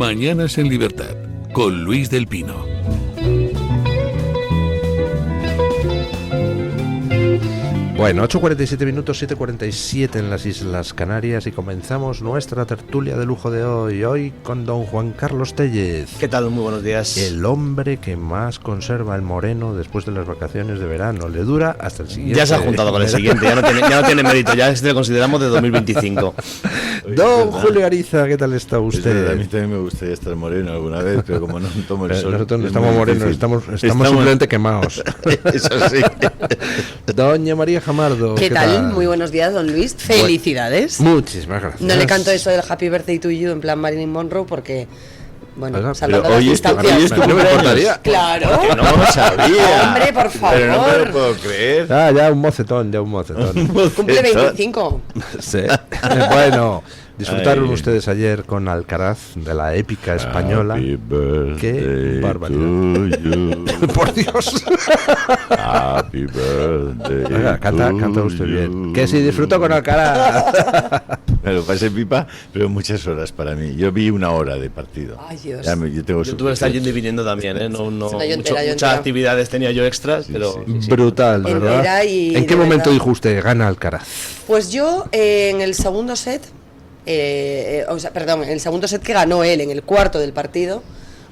Mañanas en Libertad, con Luis del Pino. Bueno, 8:47 minutos, 7:47 en las Islas Canarias y comenzamos nuestra tertulia de lujo de hoy con don Juan Carlos Tellez. ¿Qué tal? Muy buenos días. El hombre que más conserva el moreno después de las vacaciones de verano. Le dura hasta el siguiente. Ya se ha juntado con el siguiente, ya no tiene mérito, ya lo consideramos de 2025. Don Julio Ariza, ¿qué tal está usted? A mí también me gustaría estar moreno alguna vez, pero como no tomo el sol... Nosotros no estamos morenos, estamos simplemente quemados. Eso sí. Doña María Jamardo. ¿Qué tal? Muy buenos días, don Luis. Felicidades. Muchísimas gracias. No le canto eso del Happy Birthday to You en plan Marilyn Monroe porque... Bueno, Oiga, salvando pero las hoy distancias. no me importaría. Claro. Que no lo sabía. Hombre, por favor. Pero no me lo puedo creer. Ya un mocetón. Cumple 25. Sí. Bueno, disfrutaron ustedes ayer con Alcaraz de la épica española. Happy birthday. Qué barbaridad. Por Dios. Happy birthday. Oiga, canta usted bien. Que si disfrutó con Alcaraz. Me lo pasé pipa, pero muchas horas para mí. Yo vi 1 hora de partido. Ay, Dios. Yo tuve que estar yendo y viniendo también, ¿eh? Muchas entera. actividades tenía yo extras, pero... Sí. Brutal, ¿verdad? Entera y ¿En qué de momento verdad. dijo usted gana Alcaraz? Pues yo en el segundo set, en el segundo set que ganó él, en el cuarto del partido,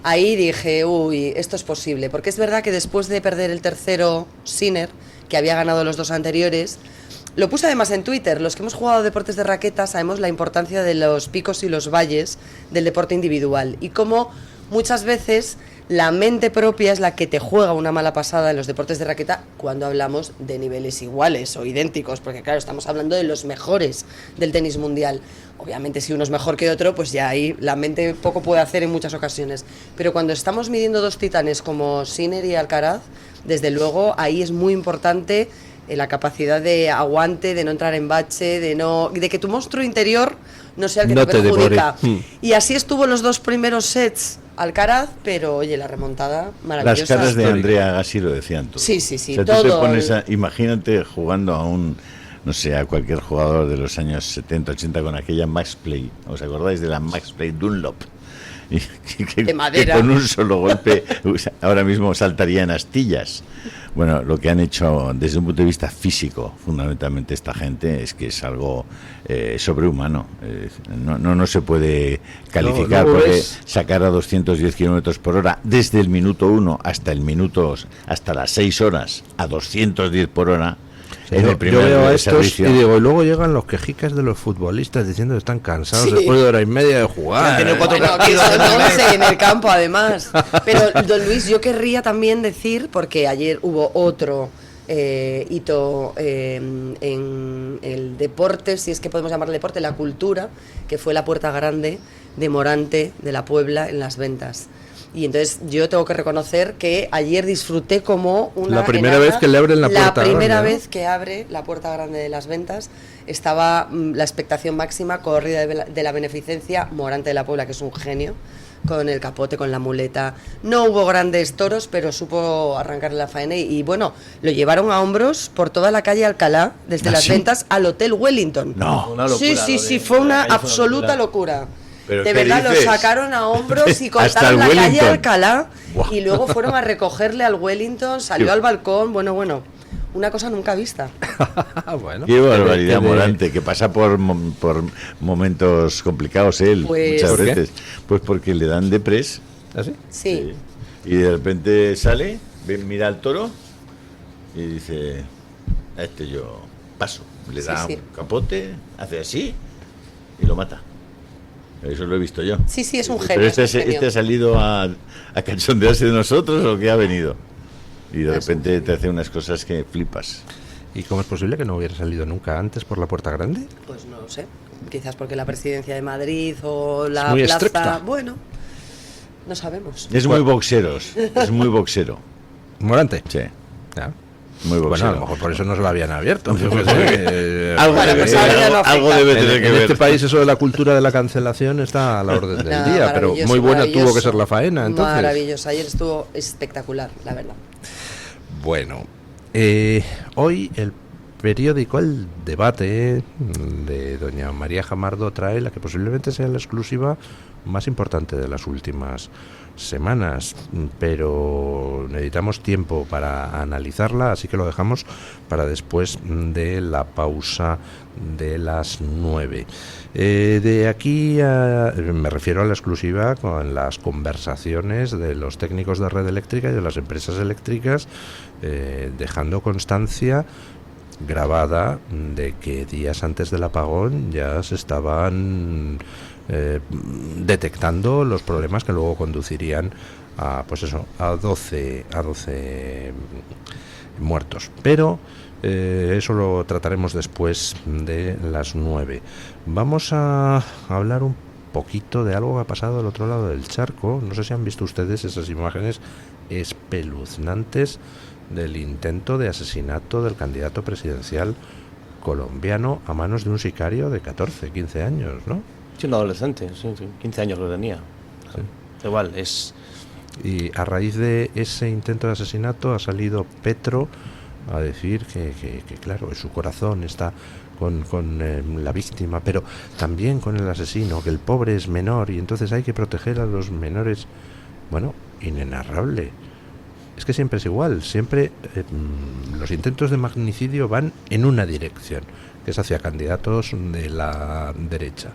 ahí dije, uy, esto es posible. Porque es verdad que después de perder el tercero Sinner, que había ganado los 2 anteriores... Lo puse además en Twitter. Los que hemos jugado deportes de raqueta sabemos la importancia de los picos y los valles del deporte individual y cómo muchas veces la mente propia es la que te juega una mala pasada en los deportes de raqueta cuando hablamos de niveles iguales o idénticos, porque claro, estamos hablando de los mejores del tenis mundial. Obviamente si uno es mejor que otro, pues ya ahí la mente poco puede hacer en muchas ocasiones. Pero cuando estamos midiendo 2 titanes como Sinner y Alcaraz, desde luego ahí es muy importante la capacidad de aguante, de no entrar en bache, de que tu monstruo interior no sea el que no te perjudica. devore. Y así estuvo los 2 primeros sets Alcaraz, pero oye, la remontada maravillosa. Las caras de Andrea Agassi lo decían todo. Sí, O sea, tú todo. te pones imagínate jugando a no sé, a cualquier jugador de los años 70, 80 con aquella Max Play. ¿Os acordáis de la Max Play Dunlop? De madera. Que con un solo golpe ahora mismo saltaría en astillas. Bueno, lo que han hecho desde un punto de vista físico, fundamentalmente esta gente, es que es algo sobrehumano. No se puede calificar, porque sacar a 210 kilómetros por hora desde el minuto 1 hasta las 6 horas a 210 por hora. En el primer yo veo a estos servicio. y digo, y luego llegan los quejicas de los futbolistas diciendo que están cansados después de 1 hora y media de jugar. Bueno, que son 11 en el campo además. Pero don Luis, yo querría también decir, porque ayer hubo otro hito en el deporte, si es que podemos llamarle deporte, la cultura, que fue la Puerta Grande de Morante de la Puebla en Las Ventas. Y entonces yo tengo que reconocer que ayer disfruté como una La primera enana. vez que le abren la puerta grande, La primera ¿no? vez que abre la Puerta Grande de Las Ventas estaba la expectación máxima, corrida de la beneficencia, Morante de la Puebla, que es un genio, con el capote, con la muleta. No hubo grandes toros, pero supo arrancarle la faena y bueno, lo llevaron a hombros por toda la calle Alcalá, desde Las Ventas al Hotel Wellington. No. Una locura, Sí, fue una absoluta locura. ¿Pero De qué verdad, dices? lo sacaron a hombros y Hasta cortaron el la calle Wellington. Alcalá. Buah. Y luego fueron a recogerle al Wellington, salió Qué- al balcón, bueno, una cosa nunca vista. Bueno, Qué barbaridad, tiene- Morante, que pasa por momentos complicados él, Pues- muchas ¿Por qué? veces. Pues porque le dan depres ¿Ah, sí? Sí. y de repente sale, mira al toro y dice, a este yo paso. Le da Sí. un capote, hace así y lo mata. Eso lo he visto yo. Sí, es un Pero genio. este, es un genio. este ha salido a cachondearse de nosotros o qué ha venido. Y de repente te hace unas cosas que flipas. ¿Y cómo es posible que no hubiera salido nunca antes por la Puerta Grande? Pues no lo sé. Quizás porque la presidencia de Madrid o la muy plaza. estricta. Bueno, no sabemos. Es muy boxeros, es muy boxero. Morante. Sí, Ya. muy Bueno, boxero. a lo mejor por eso no se lo habían abierto. Yo qué sé, Algo Bueno, debe pues tener- ahora ya no algo afecta. debe En, tener que en ver. este país eso de la cultura de la cancelación está a la orden del Nada, día, pero maravilloso, muy buena tuvo maravilloso. que ser la faena, entonces. Maravilloso. Ayer estuvo espectacular, la verdad. Bueno, hoy el periódico El Debate de doña María Jamardo trae la que posiblemente sea la exclusiva más importante de las últimas semanas, pero necesitamos tiempo para analizarla, así que lo dejamos para después de la pausa de las 9. De aquí me refiero a la exclusiva con las conversaciones de los técnicos de red eléctrica y de las empresas eléctricas, dejando constancia grabada de que días antes del apagón ya se estaban detectando los problemas que luego conducirían a, pues eso, a 12 muertos. Pero eso lo trataremos después de las 9. Vamos a hablar un poquito de algo que ha pasado al otro lado del charco. No sé si han visto ustedes esas imágenes espeluznantes del intento de asesinato del candidato presidencial colombiano a manos de un sicario de 14, 15 años, ¿no? Sí, un adolescente, sí, 15 años lo tenía. Sí. Igual, es... Y a raíz de ese intento de asesinato ha salido Petro a decir que claro, su corazón está con la víctima, pero también con el asesino, que el pobre es menor y entonces hay que proteger a los menores. Bueno, inenarrable. Es que siempre es igual, siempre los intentos de magnicidio van en una dirección, que es hacia candidatos de la derecha.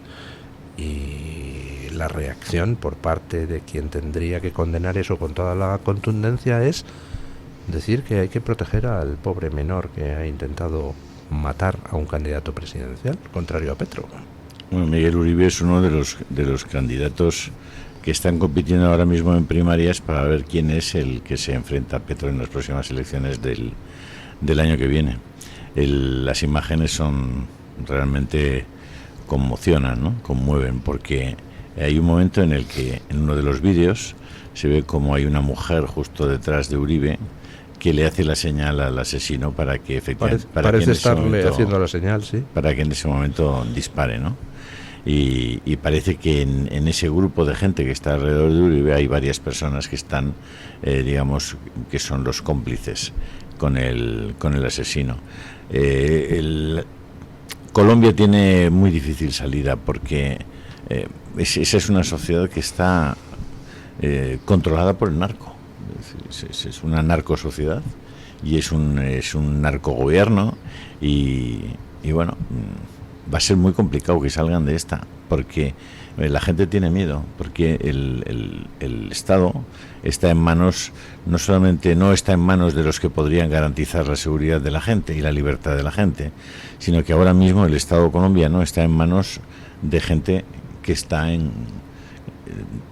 Y la reacción por parte de quien tendría que condenar eso con toda la contundencia es decir que hay que proteger al pobre menor que ha intentado matar a un candidato presidencial, contrario a Petro. Bueno, Miguel Uribe es uno de los candidatos que están compitiendo ahora mismo en primarias para ver quién es el que se enfrenta a Petro en las próximas elecciones del año que viene. Las imágenes son realmente conmocionan, ¿no? Conmueven, porque hay un momento en el que en uno de los vídeos se ve como hay una mujer justo detrás de Uribe que le hace la señal al asesino para que efectivamente parece estarle haciendo la señal, sí, para que en ese momento dispare, ¿no? Y parece que en ese grupo de gente que está alrededor de Uribe hay varias personas que están, digamos, que son los cómplices con el asesino. Colombia tiene muy difícil salida porque esa es una sociedad que está controlada por el narco. Es una narcosociedad y es un narcogobierno y bueno, va a ser muy complicado que salgan de esta, porque la gente tiene miedo, porque el Estado está en manos, no solamente no está en manos de los que podrían garantizar la seguridad de la gente y la libertad de la gente, sino que ahora mismo el Estado colombiano está en manos de gente que está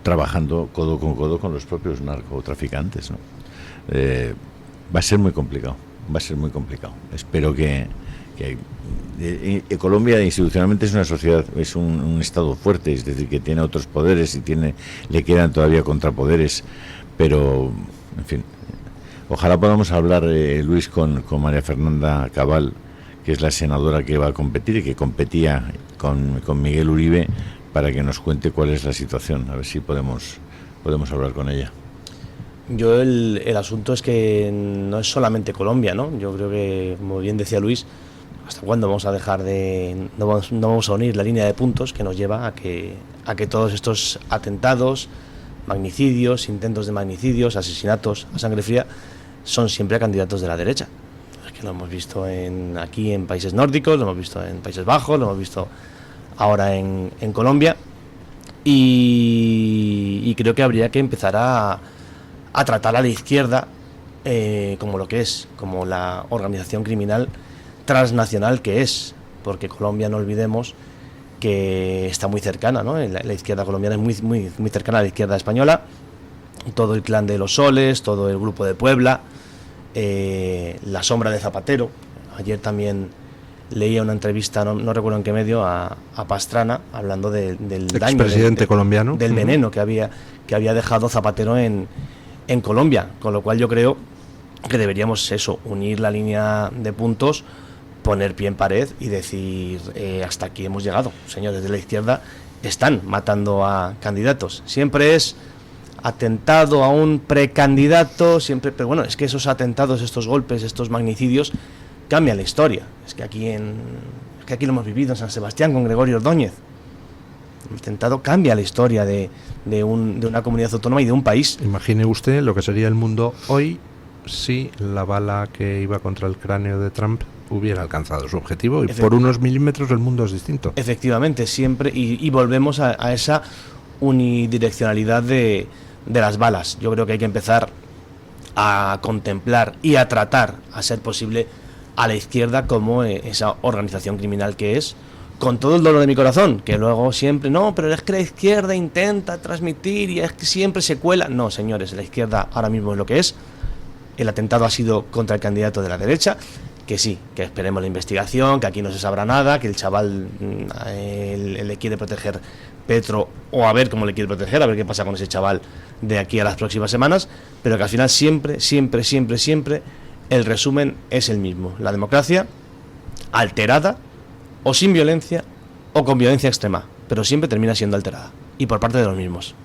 trabajando codo con codo con los propios narcotraficantes, ¿no? Va a ser muy complicado, Espero que Colombia institucionalmente es una sociedad, es un Estado fuerte, es decir, que tiene otros poderes y le quedan todavía contrapoderes, pero, en fin, ojalá podamos hablar, Luis, con María Fernanda Cabal, que es la senadora que va a competir y que competía con Miguel Uribe, para que nos cuente cuál es la situación, a ver si podemos hablar con ella. Yo el asunto es que no es solamente Colombia, ¿no? Yo creo que, como bien decía Luis, ¿hasta cuándo vamos a dejar no vamos a unir la línea de puntos que nos lleva a que todos estos atentados, magnicidios, intentos de magnicidios, asesinatos a sangre fría, son siempre candidatos de la derecha? Es que lo hemos visto aquí en países nórdicos, lo hemos visto en Países Bajos, lo hemos visto ahora en Colombia, y creo que habría que empezar a tratar a la izquierda como lo que es, como la organización criminal transnacional que es, porque Colombia, no olvidemos que está muy cercana, ¿no? La izquierda colombiana es muy cercana a la izquierda española, todo el clan de los Soles, todo el grupo de Puebla, la sombra de Zapatero. Ayer también leía una entrevista, no recuerdo en qué medio, a Pastrana, hablando del daño expresidente colombiano, del veneno que había dejado Zapatero en Colombia, con lo cual yo creo que deberíamos unir la línea de puntos, poner pie en pared y decir hasta aquí hemos llegado. Señores de la izquierda están matando a candidatos, siempre es atentado a un precandidato, siempre, pero bueno, es que esos atentados, estos golpes, estos magnicidios cambia la historia. Es que aquí lo hemos vivido en San Sebastián con Gregorio Ordóñez. El atentado cambia la historia de una comunidad autónoma y de un país. Imagine usted lo que sería el mundo hoy si la bala que iba contra el cráneo de Trump hubiera alcanzado su objetivo, y por unos milímetros el mundo es distinto. Efectivamente, siempre, y volvemos a esa unidireccionalidad de las balas. Yo creo que hay que empezar a contemplar y a tratar, a ser posible, a la izquierda como esa organización criminal que es, con todo el dolor de mi corazón, que luego siempre, no, pero es que la izquierda intenta transmitir y es que siempre se cuela. No, señores, la izquierda ahora mismo es lo que es. El atentado ha sido contra el candidato de la derecha, que sí, que esperemos la investigación, que aquí no se sabrá nada, que el chaval le quiere proteger Petro, o a ver cómo le quiere proteger, a ver qué pasa con ese chaval de aquí a las próximas semanas, pero que al final siempre el resumen es el mismo: la democracia alterada, o sin violencia o con violencia extrema, pero siempre termina siendo alterada, y por parte de los mismos.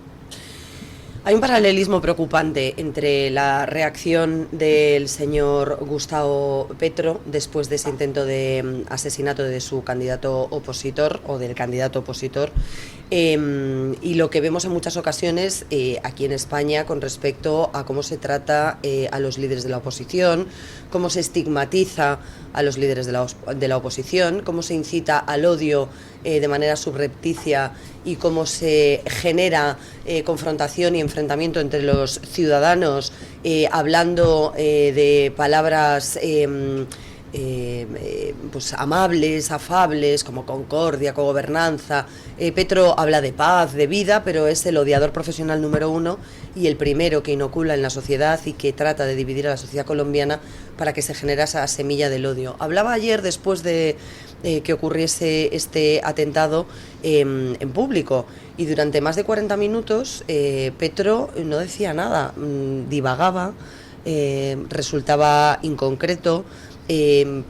Hay un paralelismo preocupante entre la reacción del señor Gustavo Petro después de ese intento de asesinato de su candidato opositor o del candidato opositor y lo que vemos en muchas ocasiones aquí en España con respecto a cómo se trata a los líderes de la oposición, cómo se estigmatiza a los líderes de la oposición, cómo se incita al odio de manera subrepticia y cómo se genera confrontación y enfrentamiento entre los ciudadanos hablando de palabras pues amables, afables, como concordia, cogobernanza. Petro habla de paz, de vida, pero es el odiador profesional número uno y el primero que inocula en la sociedad y que trata de dividir a la sociedad colombiana para que se genere esa semilla del odio. Hablaba ayer, después de que ocurriese este atentado en público, y durante más de 40 minutos Petro no decía nada, divagaba, resultaba inconcreto,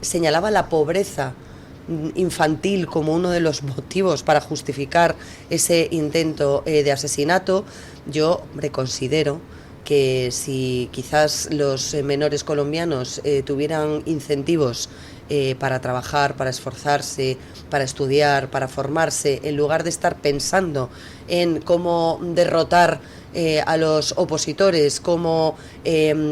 señalaba la pobreza infantil como uno de los motivos para justificar ese intento de asesinato. Yo considero que si quizás los menores colombianos tuvieran incentivos para trabajar, para esforzarse, para estudiar, para formarse, en lugar de estar pensando en cómo derrotar a los opositores, cómo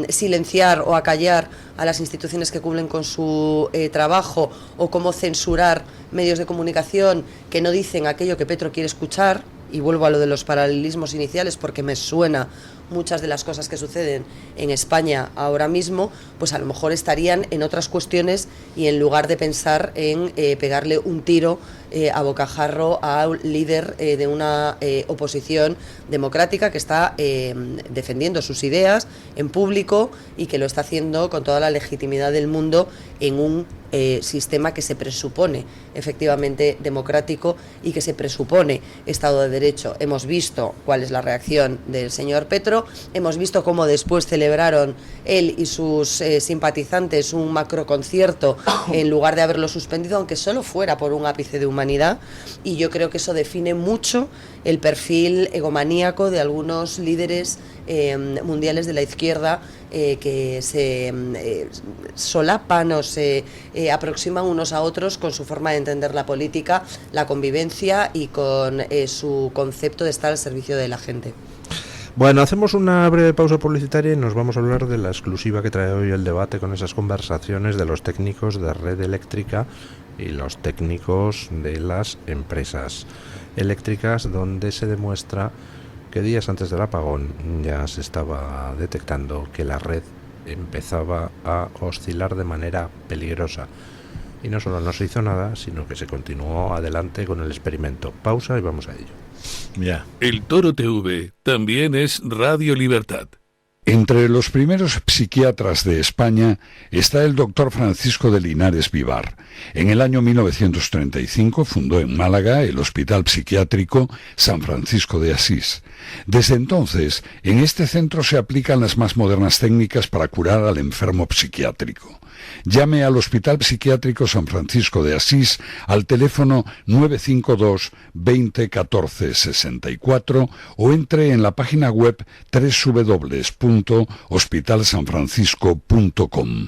silenciar o acallar a las instituciones que cumplen con su trabajo, o cómo censurar medios de comunicación que no dicen aquello que Petro quiere escuchar, y vuelvo a lo de los paralelismos iniciales porque me suena muchas de las cosas que suceden en España ahora mismo, pues a lo mejor estarían en otras cuestiones, y en lugar de pensar en pegarle un tiro a bocajarro a un líder de una oposición democrática que está defendiendo sus ideas en público y que lo está haciendo con toda la legitimidad del mundo en un sistema que se presupone efectivamente democrático y que se presupone Estado de Derecho. Hemos visto cuál es la reacción del señor Petro, hemos visto cómo después celebraron él y sus simpatizantes un macroconcierto en lugar de haberlo suspendido, aunque solo fuera por un ápice de humanidad, y yo creo que eso define mucho el perfil egomaníaco de algunos líderes mundiales de la izquierda que se solapan o se aproximan unos a otros con su forma de entender la política, la convivencia y con su concepto de estar al servicio de la gente. Bueno, hacemos una breve pausa publicitaria y nos vamos a hablar de la exclusiva que trae hoy el debate, con esas conversaciones de los técnicos de red eléctrica y los técnicos de las empresas eléctricas, donde se demuestra que días antes del apagón ya se estaba detectando que la red empezaba a oscilar de manera peligrosa. Y no solo no se hizo nada, sino que se continuó adelante con el experimento. Pausa y vamos a ello. Ya. El Toro TV también es Radio Libertad. Entre los primeros psiquiatras de España está el doctor Francisco de Linares Vivar. En el año 1935 fundó en Málaga el Hospital Psiquiátrico San Francisco de Asís. Desde entonces, en este centro se aplican las más modernas técnicas para curar al enfermo psiquiátrico. Llame al Hospital Psiquiátrico San Francisco de Asís al teléfono 952 20 14 64 o entre en la página web www.hospitalsanfrancisco.com.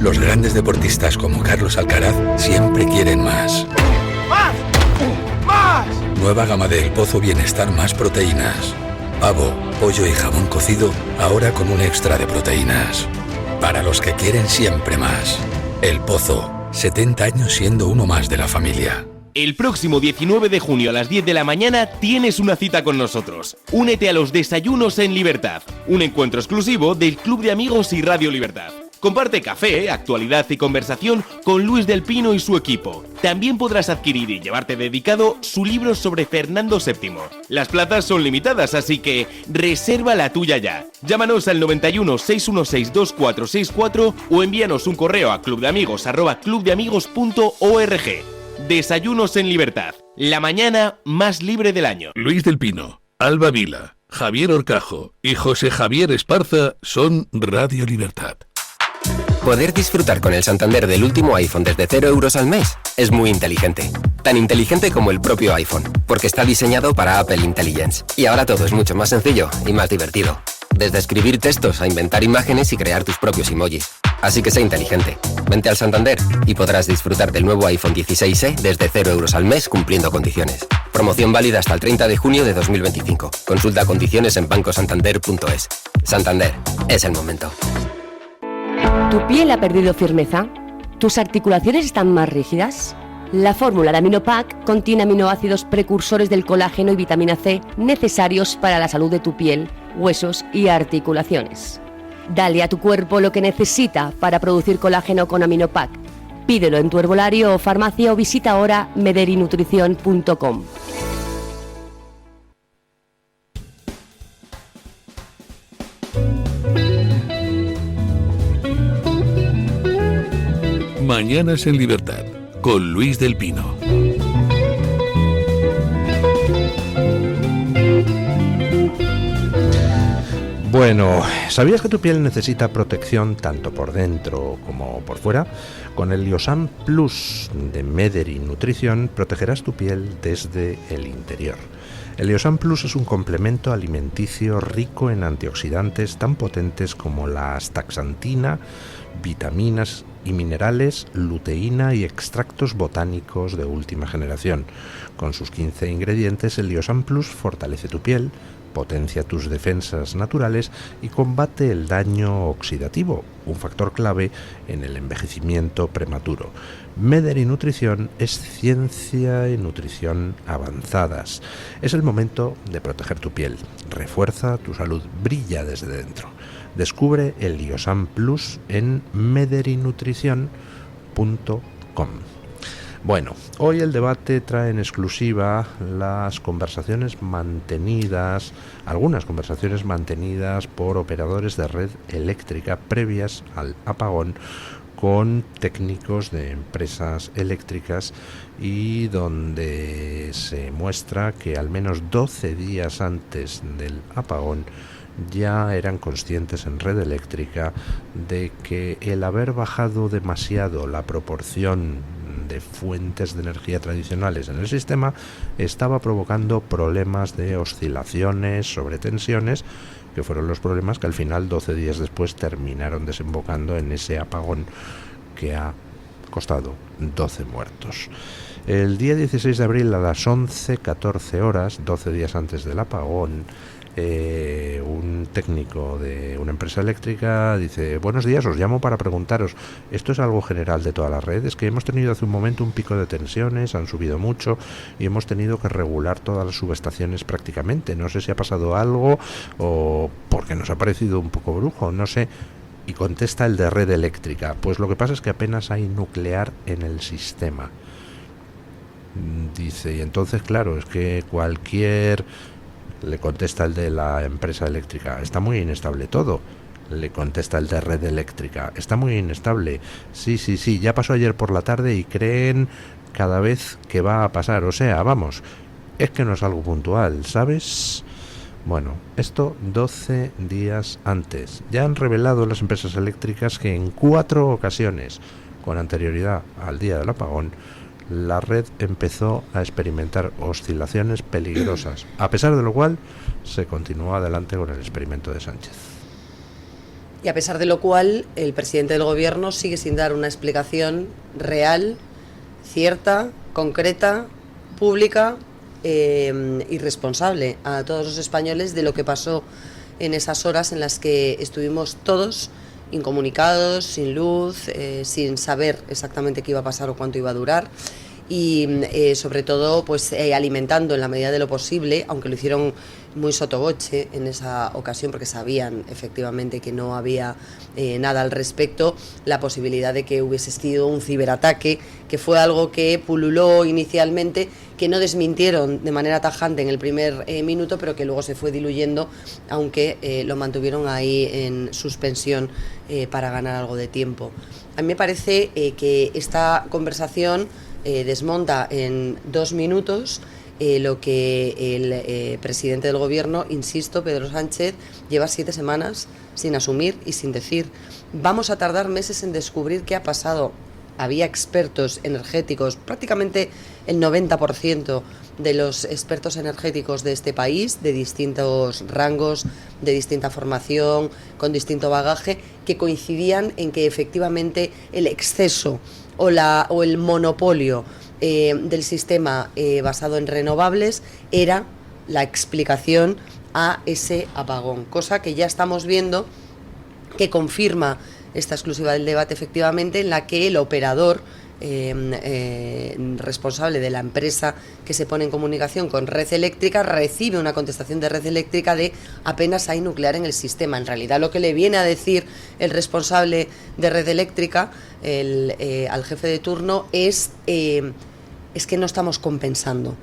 Los grandes deportistas como Carlos Alcaraz siempre quieren más. ¡Más! ¡Más! Nueva gama de El Pozo Bienestar más proteínas. Pavo, pollo y jamón cocido, ahora con un extra de proteínas. Para los que quieren siempre más. El Pozo, 70 años siendo uno más de la familia. El próximo 19 de junio a las 10 de la mañana tienes una cita con nosotros. Únete a los Desayunos en Libertad, un encuentro exclusivo del Club de Amigos y Radio Libertad. Comparte café, actualidad y conversación con Luis del Pino y su equipo. También podrás adquirir y llevarte dedicado su libro sobre Fernando VII. Las plazas son limitadas, así que reserva la tuya ya. Llámanos al 91 616 2464 o envíanos un correo a clubdeamigos@clubdeamigos.org. Desayunos en Libertad, la mañana más libre del año. Luis del Pino, Alba Vila, Javier Horcajo y José Javier Esparza son Radio Libertad. Poder disfrutar con el Santander del último iPhone desde 0 euros al mes es muy inteligente. Tan inteligente como el propio iPhone, porque está diseñado para Apple Intelligence. Y ahora todo es mucho más sencillo y más divertido. Desde escribir textos a inventar imágenes y crear tus propios emojis. Así que sé inteligente. Vente al Santander y podrás disfrutar del nuevo iPhone 16e desde 0 euros al mes cumpliendo condiciones. Promoción válida hasta el 30 de junio de 2025. Consulta condiciones en bancosantander.es. Santander, es el momento. ¿Tu piel ha perdido firmeza? ¿Tus articulaciones están más rígidas? La fórmula de Aminopac contiene aminoácidos precursores del colágeno y vitamina C necesarios para la salud de tu piel, huesos y articulaciones. Dale a tu cuerpo lo que necesita para producir colágeno con Aminopac. Pídelo en tu herbolario o farmacia o visita ahora mederinutrición.com. Mañanas en Libertad, con Luis del Pino. Bueno, ¿sabías que tu piel necesita protección tanto por dentro como por fuera? Con el Liosan Plus de Mederi Nutrición protegerás tu piel desde el interior. El Liosan Plus es un complemento alimenticio rico en antioxidantes tan potentes como la astaxantina, vitaminas y minerales, luteína y extractos botánicos de última generación. Con sus 15 ingredientes, el Liosan Plus fortalece tu piel, potencia tus defensas naturales y combate el daño oxidativo, un factor clave en el envejecimiento prematuro. Mederi Nutrición es ciencia y nutrición avanzadas. Es el momento de proteger tu piel. Refuerza tu salud, brilla desde dentro. Descubre el Liosan Plus en mederinutrición.com. Bueno, hoy el debate trae en exclusiva las conversaciones mantenidas, algunas conversaciones mantenidas por operadores de red eléctrica previas al apagón con técnicos de empresas eléctricas y donde se muestra que al menos 12 días antes del apagón ya eran conscientes en red eléctrica de que el haber bajado demasiado la proporción de fuentes de energía tradicionales en el sistema estaba provocando problemas de oscilaciones, sobretensiones, que fueron los problemas que al final 12 días después terminaron desembocando en ese apagón que ha costado 12 muertos. El día 16 de abril a las 11:14 horas, 12 días antes del apagón, un técnico de una empresa eléctrica dice: buenos días, os llamo para preguntaros, esto es algo general de toda la red, es que hemos tenido hace un momento un pico de tensiones, han subido mucho y hemos tenido que regular todas las subestaciones prácticamente, no sé si ha pasado algo o porque nos ha parecido un poco brujo, no sé. Y contesta el de red eléctrica: pues lo que pasa es que apenas hay nuclear en el sistema. Dice, y entonces claro, es que cualquier... Le contesta el de la empresa eléctrica: está muy inestable todo. Le contesta el de red eléctrica: está muy inestable. Sí, ya pasó ayer por la tarde y creen cada vez que va a pasar. O sea, vamos, es que no es algo puntual, ¿sabes? Bueno, esto 12 días antes. Ya han revelado las empresas eléctricas que en 4 ocasiones, con anterioridad al día del apagón, la red empezó a experimentar oscilaciones peligrosas, a pesar de lo cual se continuó adelante con el experimento de Sánchez. Y a pesar de lo cual, el presidente del gobierno sigue sin dar una explicación real, cierta, concreta, pública y responsable a todos los españoles de lo que pasó en esas horas en las que estuvimos todos incomunicados, sin luz, sin saber exactamente qué iba a pasar o cuánto iba a durar, y sobre todo pues alimentando en la medida de lo posible, aunque lo hicieron muy sotoboche en esa ocasión porque sabían efectivamente que no había nada al respecto, la posibilidad de que hubiese sido un ciberataque, que fue algo que pululó inicialmente, que no desmintieron de manera tajante en el primer minuto, pero que luego se fue diluyendo, aunque lo mantuvieron ahí en suspensión para ganar algo de tiempo. A mí me parece que esta conversación desmonta en 2 minutos lo que el presidente del gobierno, insisto, Pedro Sánchez, lleva 7 semanas sin asumir y sin decir. Vamos a tardar meses en descubrir qué ha pasado. Había expertos energéticos, prácticamente el 90% de los expertos energéticos de este país, de distintos rangos, de distinta formación, con distinto bagaje, que coincidían en que efectivamente el exceso o el monopolio del sistema basado en renovables era la explicación a ese apagón, cosa que ya estamos viendo que confirma esta exclusiva del debate, efectivamente, en la que el operador responsable de la empresa que se pone en comunicación con Red Eléctrica recibe una contestación de Red Eléctrica de apenas hay nuclear en el sistema. En realidad lo que le viene a decir el responsable de Red Eléctrica al jefe de turno es que no estamos compensando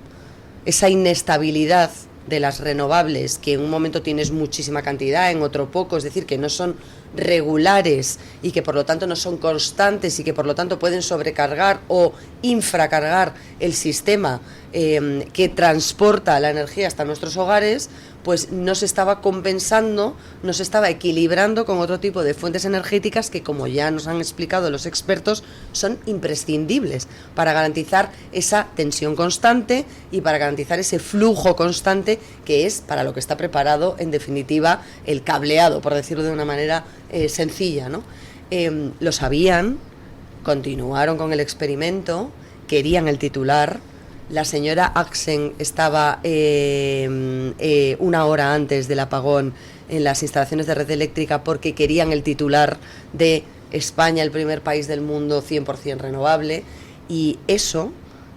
esa inestabilidad de las renovables, que en un momento tienes muchísima cantidad, en otro poco, es decir, que no son regulares y que por lo tanto no son constantes y que por lo tanto pueden sobrecargar o infracargar el sistema que transporta la energía hasta nuestros hogares, pues no se estaba compensando, no se estaba equilibrando con otro tipo de fuentes energéticas que, como ya nos han explicado los expertos, son imprescindibles para garantizar esa tensión constante y para garantizar ese flujo constante que es para lo que está preparado, en definitiva, el cableado, por decirlo de una manera sencilla, ¿no? Lo sabían, continuaron con el experimento, querían el titular. La señora Axen estaba 1 hora antes del apagón en las instalaciones de Red Eléctrica porque querían el titular de España, el primer país del mundo 100% renovable, y eso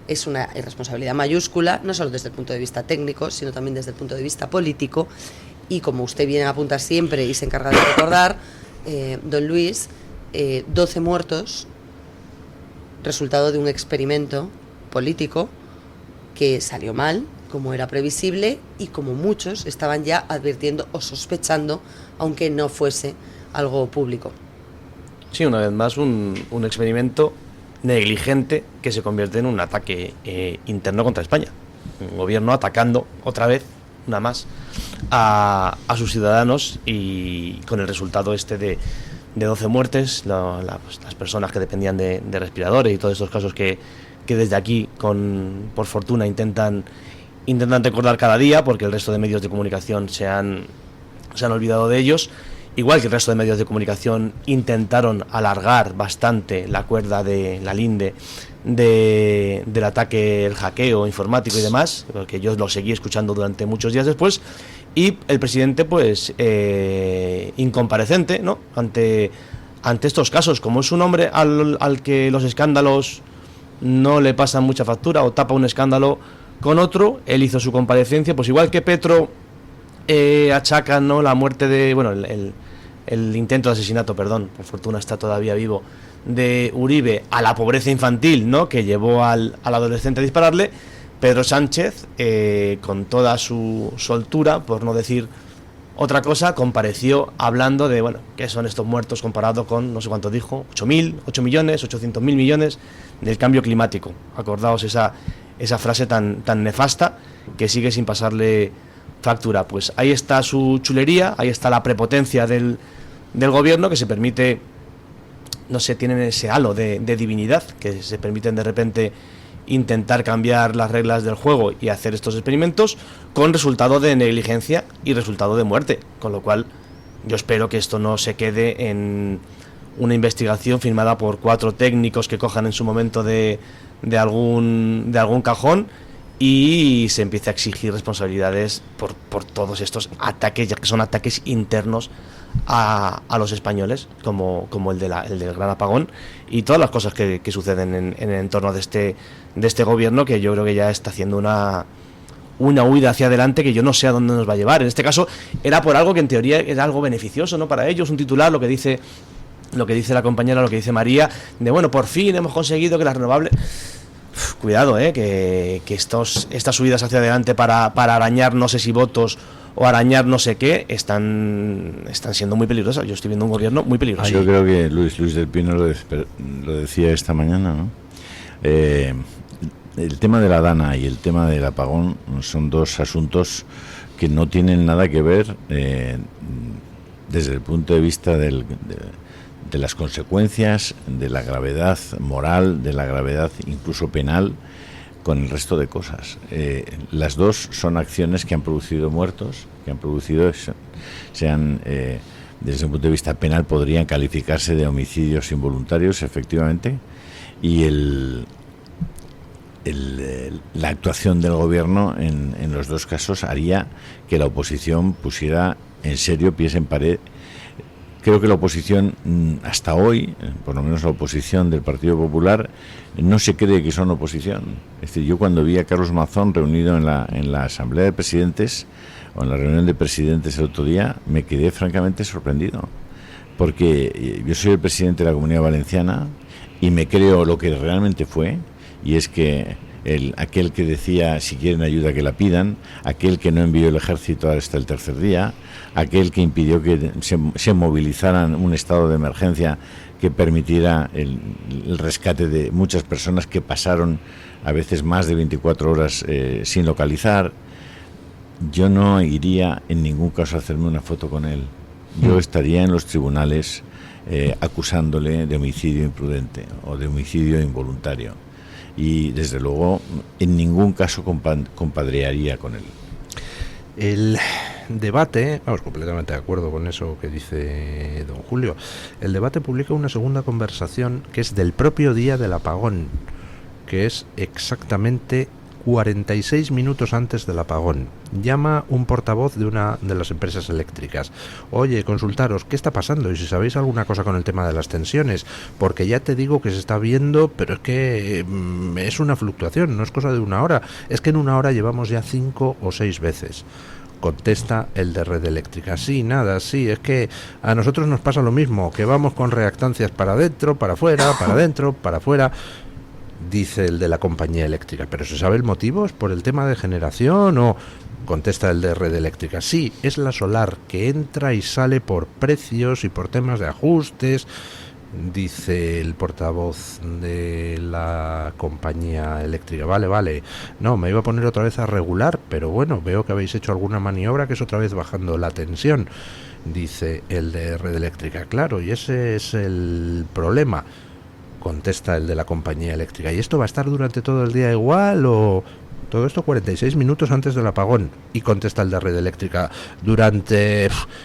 es una irresponsabilidad mayúscula, no solo desde el punto de vista técnico, sino también desde el punto de vista político, y como usted viene a apuntar siempre y se encarga de recordar, don Luis, 12 muertos, resultado de un experimento político que salió mal, como era previsible, y como muchos estaban ya advirtiendo o sospechando, aunque no fuese algo público. Sí, una vez más un experimento negligente que se convierte en un ataque interno contra España. Un gobierno atacando otra vez, una más, a sus ciudadanos, y con el resultado de 12 muertes, pues, las personas que dependían de respiradores y todos estos casos que desde aquí, por fortuna, intentan recordar cada día, porque el resto de medios de comunicación se han olvidado de ellos, igual que el resto de medios de comunicación intentaron alargar bastante la cuerda de la linde del ataque, el hackeo informático y demás, porque yo lo seguí escuchando durante muchos días después, y el presidente pues incompareciente, ¿no?, ante estos casos. Como es un hombre al que los escándalos no le pasan mucha factura o tapa un escándalo con otro, él hizo su comparecencia, pues igual que Petro achaca, ¿no?, la muerte de, bueno, el intento de asesinato, perdón, por fortuna está todavía vivo, de Uribe, a la pobreza infantil, ¿no?, que llevó al adolescente a dispararle. Pedro Sánchez, con toda su soltura, por no decir otra cosa, compareció hablando de, bueno, qué son estos muertos comparado con, no sé cuánto dijo, 8 millones, 800.000 millones del cambio climático. Acordaos esa frase tan nefasta que sigue sin pasarle factura. Pues ahí está su chulería, ahí está la prepotencia del gobierno, que se permite, no sé, tienen ese halo de divinidad, que se permiten de repente intentar cambiar las reglas del juego y hacer estos experimentos con resultado de negligencia y resultado de muerte, con lo cual yo espero que esto no se quede en una investigación firmada por 4 técnicos que cojan en su momento de algún cajón y se empiece a exigir responsabilidades por todos estos ataques, ya que son ataques internos a los españoles, como el del gran apagón y todas las cosas que suceden en el entorno de este gobierno, que yo creo que ya está haciendo una huida hacia adelante que yo no sé a dónde nos va a llevar. En este caso era por algo que en teoría era algo beneficioso, ¿no?, para ellos, un titular, lo que dice la compañera, lo que dice María, de bueno, por fin hemos conseguido que las renovables... Cuidado, que estas subidas hacia adelante para arañar no sé si votos o arañar no sé qué están siendo muy peligrosas. Yo estoy viendo un gobierno muy peligroso. Yo creo que Luis del Pino lo decía esta mañana, ¿no? El tema de la Dana y el tema del apagón son 2 asuntos que no tienen nada que ver desde el punto de vista de las consecuencias, de la gravedad moral, de la gravedad incluso penal, con el resto de cosas. Las 2 son acciones que han producido muertos, desde un punto de vista penal podrían calificarse de homicidios involuntarios, efectivamente, y la actuación del gobierno en los 2 casos haría que la oposición pusiera en serio pies en pared. Creo que la oposición, hasta hoy, por lo menos la oposición del Partido Popular, no se cree que son oposición. Es decir, yo cuando vi a Carlos Mazón reunido en la Asamblea de Presidentes, o en la reunión de presidentes el otro día, me quedé francamente sorprendido. Porque yo soy el presidente de la Comunidad Valenciana y me creo lo que realmente fue, y es que aquel que decía si quieren ayuda que la pidan, aquel que no envió el ejército hasta el 3er día, aquel que impidió que se movilizaran un estado de emergencia que permitiera el rescate de muchas personas que pasaron a veces más de 24 horas sin localizar. Yo no iría en ningún caso a hacerme una foto con él. Yo estaría en los tribunales acusándole de homicidio imprudente o de homicidio involuntario. Y desde luego en ningún caso compadrearía con él. El debate, vamos, completamente de acuerdo con eso que dice don Julio. El debate publica una segunda conversación que es del propio día del apagón, que es exactamente 46 minutos antes del apagón. Llama un portavoz de una de las empresas eléctricas. Oye, consultaros, ¿qué está pasando? Y si sabéis alguna cosa con el tema de las tensiones, porque ya te digo que se está viendo, pero es que es una fluctuación, no es cosa de una hora. Es que en una hora llevamos ya 5 o 6 veces. Contesta el de Red Eléctrica. Sí, nada, sí, es que a nosotros nos pasa lo mismo, que vamos con reactancias para adentro, para afuera, para adentro, para afuera. Dice el de la compañía eléctrica, ¿pero se sabe el motivo? ¿Es por el tema de generación o...? Contesta el de Red Eléctrica, sí, es la solar que entra y sale por precios y por temas de ajustes. Dice el portavoz de la compañía eléctrica, vale, no, me iba a poner otra vez a regular, pero bueno, veo que habéis hecho alguna maniobra que es otra vez bajando la tensión. Dice el de Red Eléctrica, claro, y ese es el problema. Contesta el de la compañía eléctrica, ¿y esto va a estar durante todo el día igual o...? Todo esto 46 minutos antes del apagón. Y contesta el de Red Eléctrica,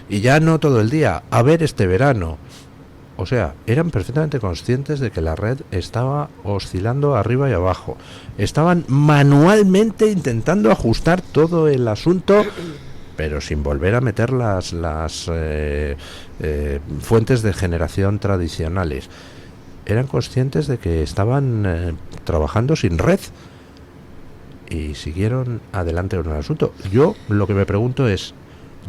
y ya no todo el día, a ver este verano. O sea, eran perfectamente conscientes de que la red estaba oscilando arriba y abajo. Estaban manualmente intentando ajustar todo el asunto, pero sin volver a meter las fuentes de generación tradicionales. Eran conscientes de que estaban trabajando sin red. Y siguieron adelante con el asunto. Yo lo que me pregunto es,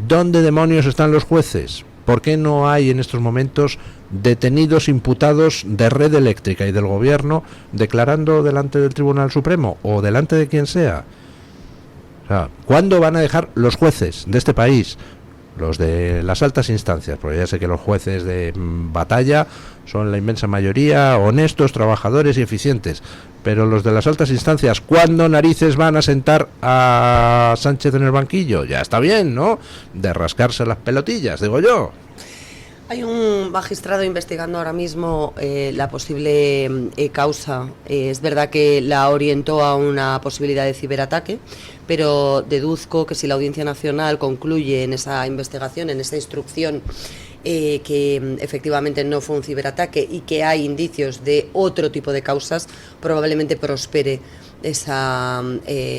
¿dónde demonios están los jueces? ¿Por qué no hay en estos momentos detenidos imputados de Red Eléctrica y del gobierno declarando delante del Tribunal Supremo o delante de quien sea? O sea, ¿cuándo van a dejar los jueces de este país los de las altas instancias, porque ya sé que los jueces de batalla son la inmensa mayoría honestos, trabajadores y eficientes, pero los de las altas instancias, ¿cuándo narices van a sentar a Sánchez en el banquillo? Ya está bien, ¿no? De rascarse las pelotillas, digo yo. Hay un magistrado investigando ahora mismo la posible causa. Es verdad que la orientó a una posibilidad de ciberataque, pero deduzco que si la Audiencia Nacional concluye en esa investigación, en esa instrucción, que efectivamente no fue un ciberataque y que hay indicios de otro tipo de causas, probablemente prospere esa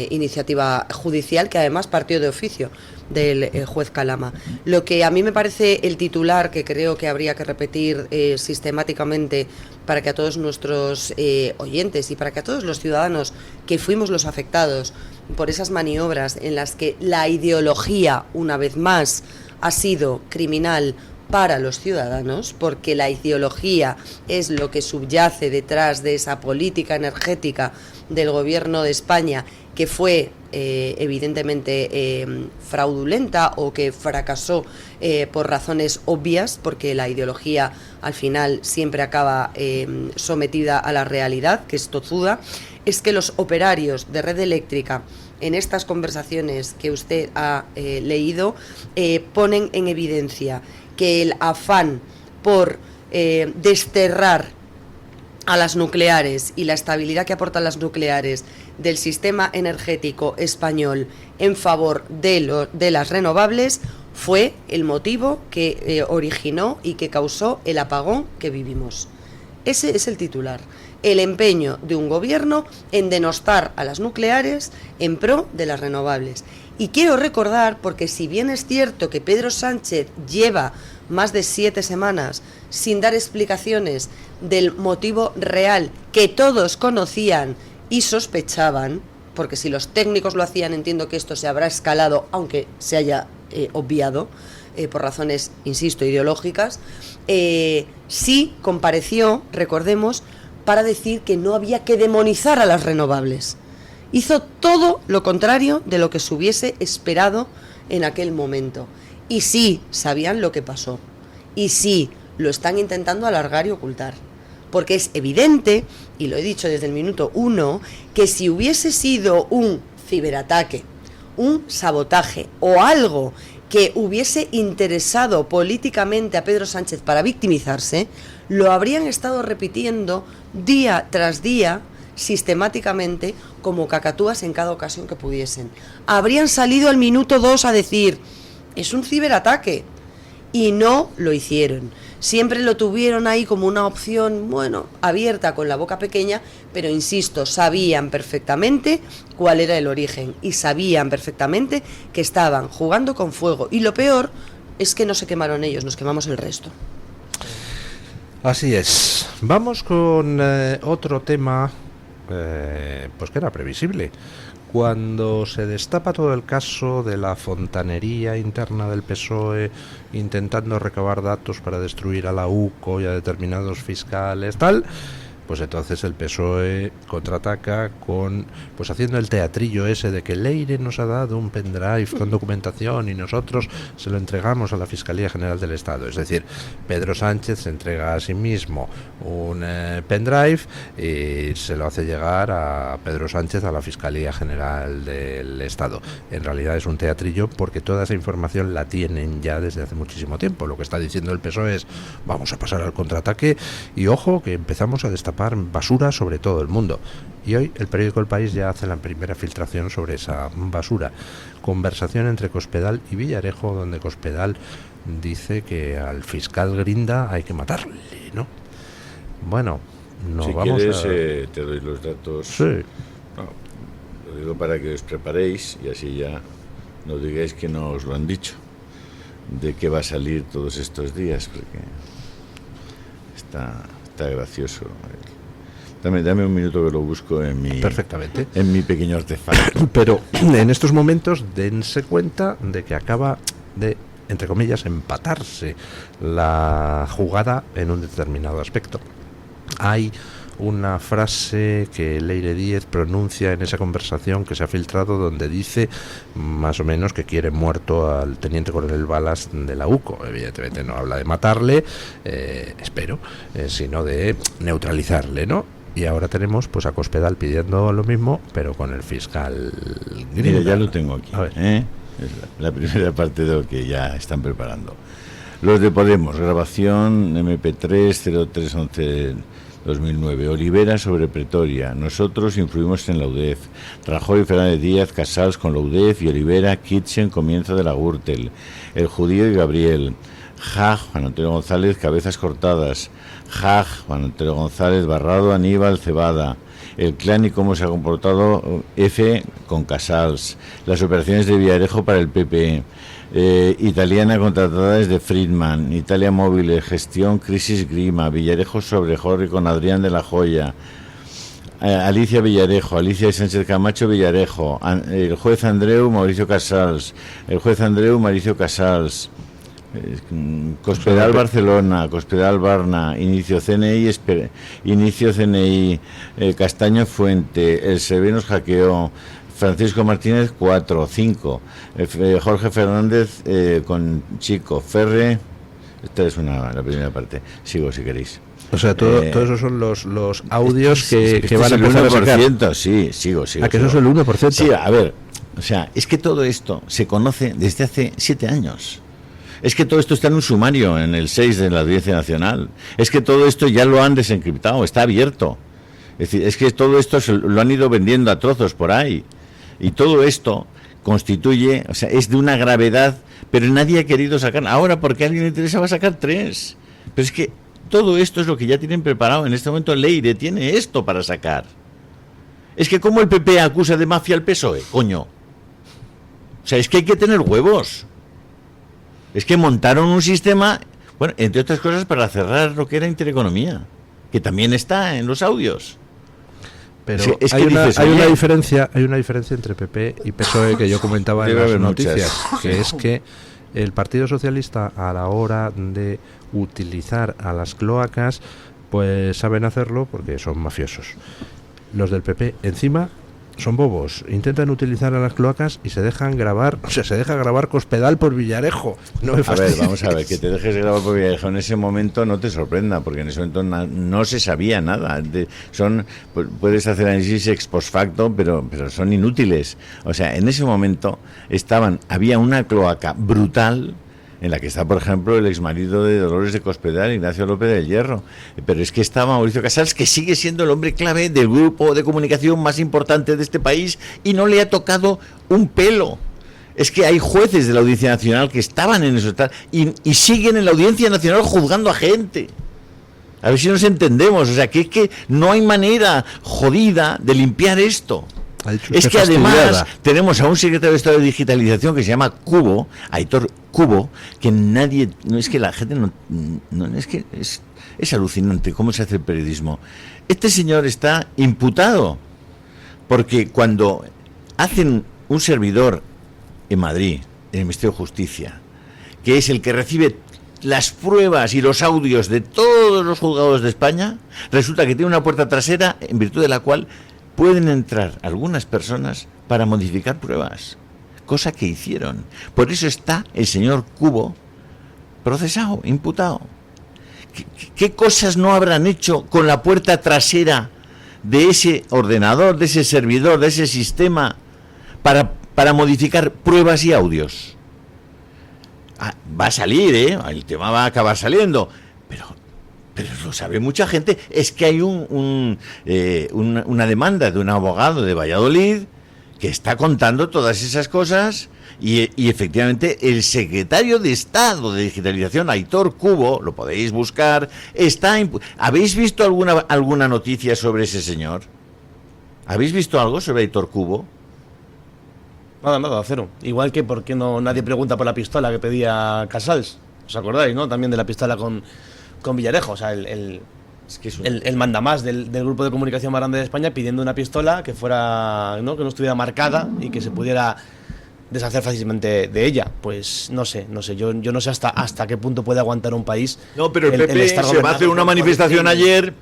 iniciativa judicial, que además partió de oficio del juez Calama. Lo que a mí me parece el titular que creo que habría que repetir sistemáticamente para que a todos nuestros oyentes y para que a todos los ciudadanos que fuimos los afectados por esas maniobras en las que la ideología, una vez más, ha sido criminal para los ciudadanos, porque la ideología es lo que subyace detrás de esa política energética del gobierno de España, que fue evidentemente fraudulenta o que fracasó por razones obvias, porque la ideología al final siempre acaba sometida a la realidad, que es tozuda. Es que los operarios de Red Eléctrica, en estas conversaciones que usted ha leído, ponen en evidencia que el afán por desterrar a las nucleares y la estabilidad que aportan las nucleares del sistema energético español en favor de las renovables fue el motivo que originó y que causó el apagón que vivimos. Ese es el titular. El empeño de un gobierno en denostar a las nucleares en pro de las renovables. Y quiero recordar, porque si bien es cierto que Pedro Sánchez lleva más de 7 semanas sin dar explicaciones del motivo real que todos conocían y sospechaban, porque si los técnicos lo hacían, entiendo que esto se habrá escalado, aunque se haya obviado, por razones, insisto, ideológicas, sí compareció, recordemos, para decir que no había que demonizar a las renovables. Hizo todo lo contrario de lo que se hubiese esperado en aquel momento. Y sí, sabían lo que pasó. Y sí, lo están intentando alargar y ocultar. Porque es evidente, y lo he dicho desde el minuto 1, que si hubiese sido un ciberataque, un sabotaje o algo que hubiese interesado políticamente a Pedro Sánchez para victimizarse, lo habrían estado repitiendo día tras día, sistemáticamente, como cacatúas en cada ocasión que pudiesen. Habrían salido al minuto 2 a decir, es un ciberataque, y no lo hicieron. Siempre lo tuvieron ahí como una opción, bueno, abierta, con la boca pequeña, pero insisto, sabían perfectamente cuál era el origen y sabían perfectamente que estaban jugando con fuego. Y lo peor es que no se quemaron ellos, nos quemamos el resto. Así es. Vamos con otro tema, pues que era previsible. Cuando se destapa todo el caso de la fontanería interna del PSOE intentando recabar datos para destruir a la UCO y a determinados fiscales, tal, pues entonces el PSOE contraataca con, pues haciendo el teatrillo ese de que Leire nos ha dado un pendrive con documentación y nosotros se lo entregamos a la Fiscalía General del Estado. Es decir, Pedro Sánchez se entrega a sí mismo un pendrive y se lo hace llegar a Pedro Sánchez a la Fiscalía General del Estado. En realidad es un teatrillo porque toda esa información la tienen ya desde hace muchísimo tiempo. Lo que está diciendo el PSOE es, vamos a pasar al contraataque y ojo que empezamos a destapar basura sobre todo el mundo. Y hoy el periódico El País ya hace la primera filtración sobre esa basura. Conversación entre Cospedal y Villarejo, donde Cospedal dice que al fiscal Grinda hay que matarle, ¿no? Bueno, no si vamos quieres, a... te doy los datos. Sí. No, lo digo para que os preparéis y así ya no digáis que no os lo han dicho, de qué va a salir todos estos días, porque está gracioso. Dame un minuto que lo busco en mi... Perfectamente. En mi pequeño artefacto. Pero en estos momentos dense cuenta de que acaba de, entre comillas, empatarse la jugada en un determinado aspecto. Hay una frase que Leire Díez pronuncia en esa conversación que se ha filtrado, donde dice más o menos que quiere muerto al teniente coronel Balas de la UCO. Evidentemente no habla de matarle, espero, sino de neutralizarle, ¿no? Y ahora tenemos pues a Cospedal pidiendo lo mismo, pero con el fiscal Mira, ya lo tengo aquí, a ver. Es la primera parte de lo que ya están preparando. Los de Podemos, grabación MP3 0311-2009. Olivera sobre Pretoria. Nosotros influimos en la UDEF. Rajoy, Fernández Díaz, Casals con la UDEF y Olivera, Kitchen, comienzo de la Gürtel. El judío y Gabriel. Jaj, Juan Antonio González, cabezas cortadas. Jaj, Juan Antonio González, Barrado, Aníbal, Cebada. El clan y cómo se ha comportado F con Casals. Las operaciones de Villarejo para el PP. Italiana contratada desde Friedman. Italia Móviles, gestión crisis Grima. Villarejo sobre Jorge con Adrián de la Joya. Alicia Villarejo, Alicia Sánchez Camacho Villarejo. El juez Andreu, Mauricio Casals. El juez Andreu, Mauricio Casals. Cospedal Barcelona, Cospedal Barna, inicio CNI, Castaño Fuente, el Sevenos hackeó, Francisco Martínez 4, 5, Jorge Fernández con Chico, Ferre, esta es la primera parte, sigo si queréis. O sea, todo esos son los audios que van a el empezar a sacar. 1%, sí, sigo. ¿A que eso es el 1%? Sí, a ver, o sea, es que todo esto se conoce desde hace 7 años. Es que todo esto está en un sumario, en el 6 de la Audiencia Nacional. Es que todo esto ya lo han desencriptado, está abierto. Es decir, es que todo esto lo han ido vendiendo a trozos por ahí. Y todo esto constituye, o sea, es de una gravedad, pero nadie ha querido sacar. Ahora, porque a alguien le interesaba sacar 3. Pero es que todo esto es lo que ya tienen preparado. En este momento Leire tiene esto para sacar. Es que ¿cómo el PP acusa de mafia al PSOE? Coño. O sea, es que hay que tener huevos. Es que montaron un sistema, bueno, entre otras cosas para cerrar lo que era Intereconomía, que también está en los audios. Pero es hay, que hay una diferencia entre PP y PSOE que yo comentaba en las noticias, que es que el Partido Socialista, a la hora de utilizar a las cloacas, pues saben hacerlo porque son mafiosos. Los del PP encima son bobos, intentan utilizar a las cloacas y se dejan grabar, o sea, se deja grabar Cospedal por Villarejo. No me fastidies. A ver, vamos a ver, que te dejes grabar por Villarejo en ese momento no te sorprenda, porque en ese momento no se sabía nada. Puedes hacer análisis ex post facto, pero son inútiles. O sea, en ese momento había una cloaca brutal en la que está, por ejemplo, el exmarido de Dolores de Cospedal, Ignacio López del Hierro. Pero es que está Mauricio Casals, que sigue siendo el hombre clave del grupo de comunicación más importante de este país, y no le ha tocado un pelo. Es que hay jueces de la Audiencia Nacional que estaban en eso y siguen en la Audiencia Nacional juzgando a gente. A ver si nos entendemos. O sea, que es que no hay manera jodida de limpiar esto. Es que además tenemos a un secretario de Estado de Digitalización que se llama Cubo, Aitor Cubo, que nadie, no es que la gente no es que es alucinante cómo se hace el periodismo. Este señor está imputado porque cuando hacen un servidor en Madrid, en el Ministerio de Justicia, que es el que recibe las pruebas y los audios de todos los juzgados de España, resulta que tiene una puerta trasera en virtud de la cual pueden entrar algunas personas para modificar pruebas, cosa que hicieron. Por eso está el señor Cubo procesado, imputado. ¿Qué cosas no habrán hecho con la puerta trasera de ese ordenador, de ese servidor, de ese sistema para modificar pruebas y audios? Va a salir, el tema va a acabar saliendo, pero lo sabe mucha gente. Es que hay una demanda de un abogado de Valladolid que está contando todas esas cosas y efectivamente el secretario de Estado de Digitalización, Aitor Cubo, lo podéis buscar, ¿habéis visto alguna noticia sobre ese señor? ¿Habéis visto algo sobre Aitor Cubo? Nada, cero. Igual que por qué nadie pregunta por la pistola que pedía Casals. ¿Os acordáis, no? También de la pistola con Villarejo, o sea, el mandamás del grupo de comunicación más grande de España pidiendo una pistola que fuera, ¿no? Que no estuviera marcada y que se pudiera deshacer fácilmente de ella. Pues no sé, yo no sé hasta qué punto puede aguantar un país. No, pero el PP se va a hacer una manifestación ayer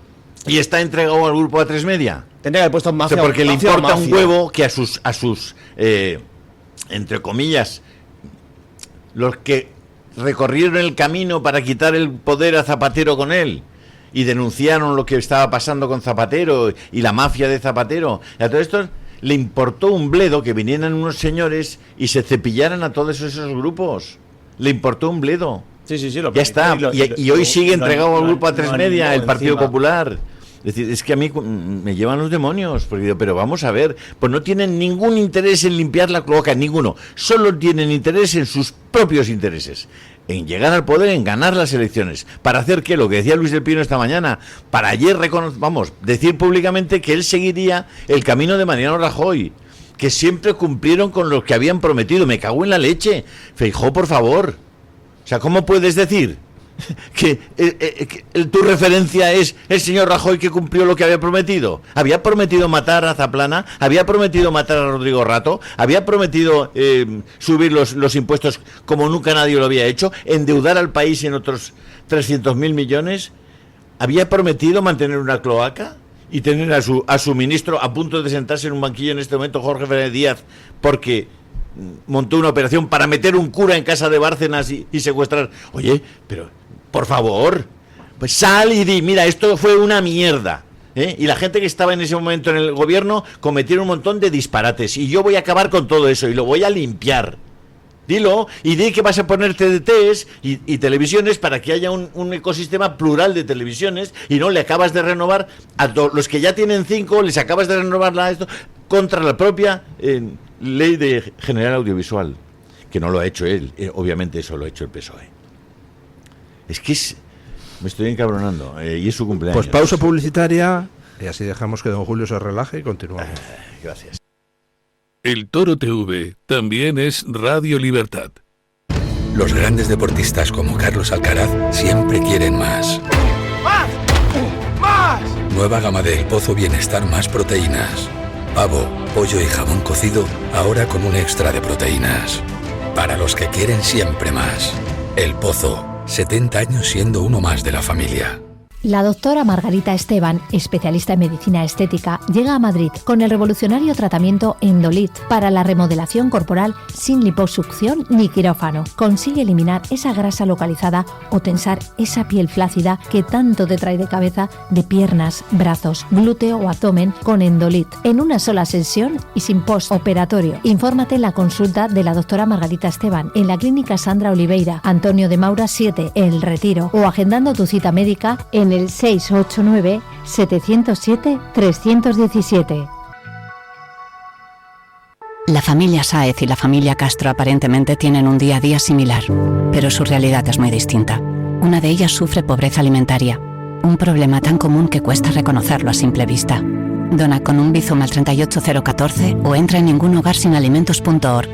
y está entregado al grupo A3 Media. Tendría que haber puesto mafia. O sea, porque mafia le importa o un mafia. huevo que a sus entre comillas, los que recorrieron el camino para quitar el poder a Zapatero con él y denunciaron lo que estaba pasando con Zapatero y la mafia de Zapatero. Y a todo esto le importó un bledo que vinieran unos señores y se cepillaran a todos esos grupos. Le importó un bledo. Sí, Ya está. Y hoy sigue entregado al grupo A3 Media, el Partido Popular. Es decir, es que a mí me llevan los demonios, porque digo, pero vamos a ver, pues no tienen ningún interés en limpiar la cloaca, ninguno. Solo tienen interés en sus propios intereses, en llegar al poder, en ganar las elecciones. ¿Para hacer qué? Lo que decía Luis del Pino esta mañana, para ayer decir públicamente que él seguiría el camino de Mariano Rajoy, que siempre cumplieron con lo que habían prometido. Me cago en la leche. Feijóo, por favor. O sea, ¿cómo puedes decir que tu referencia es el señor Rajoy, que cumplió lo que había prometido? Había prometido matar a Zaplana, había prometido matar a Rodrigo Rato, había prometido subir los impuestos como nunca nadie lo había hecho, endeudar al país en otros 300.000 millones, había prometido mantener una cloaca y tener a su ministro a punto de sentarse en un banquillo en este momento, Jorge Fernández Díaz, porque montó una operación para meter un cura en casa de Bárcenas y secuestrar. Oye, pero por favor, pues sal y di, mira, esto fue una mierda, ¿eh? Y la gente que estaba en ese momento en el gobierno cometieron un montón de disparates y yo voy a acabar con todo eso y lo voy a limpiar. Dilo, y di que vas a poner TDTs y televisiones para que haya un ecosistema plural de televisiones, y no le acabas de renovar a los que ya tienen 5, les acabas de renovar esto contra la propia ley de general audiovisual, que no lo ha hecho él, obviamente eso lo ha hecho el PSOE. Es que me estoy encabronando, y es su cumpleaños. Pues pausa publicitaria y así dejamos que don Julio se relaje y continuamos. Gracias. El Toro TV también es Radio Libertad. Los grandes deportistas como Carlos Alcaraz siempre quieren más. ¡Más! ¡Más! Nueva gama de El Pozo Bienestar más proteínas. Pavo, pollo y jamón cocido, ahora con un extra de proteínas. Para los que quieren siempre más. El Pozo, 70 años siendo uno más de la familia. La doctora Margarita Esteban, especialista en medicina estética, llega a Madrid con el revolucionario tratamiento Endolit para la remodelación corporal sin liposucción ni quirófano. Consigue eliminar esa grasa localizada o tensar esa piel flácida que tanto te trae de cabeza, de piernas, brazos, glúteo o abdomen con Endolit. En una sola sesión y sin postoperatorio. Infórmate en la consulta de la doctora Margarita Esteban en la Clínica Sandra Oliveira, Antonio de Maura 7, El Retiro, o agendando tu cita médica en el 689-707-317. La familia Sáez y la familia Castro aparentemente tienen un día a día similar, pero su realidad es muy distinta. Una de ellas sufre pobreza alimentaria, un problema tan común que cuesta reconocerlo a simple vista. Dona con un Bizum al 38014 o entra en ningunhogarsinalimentos.org.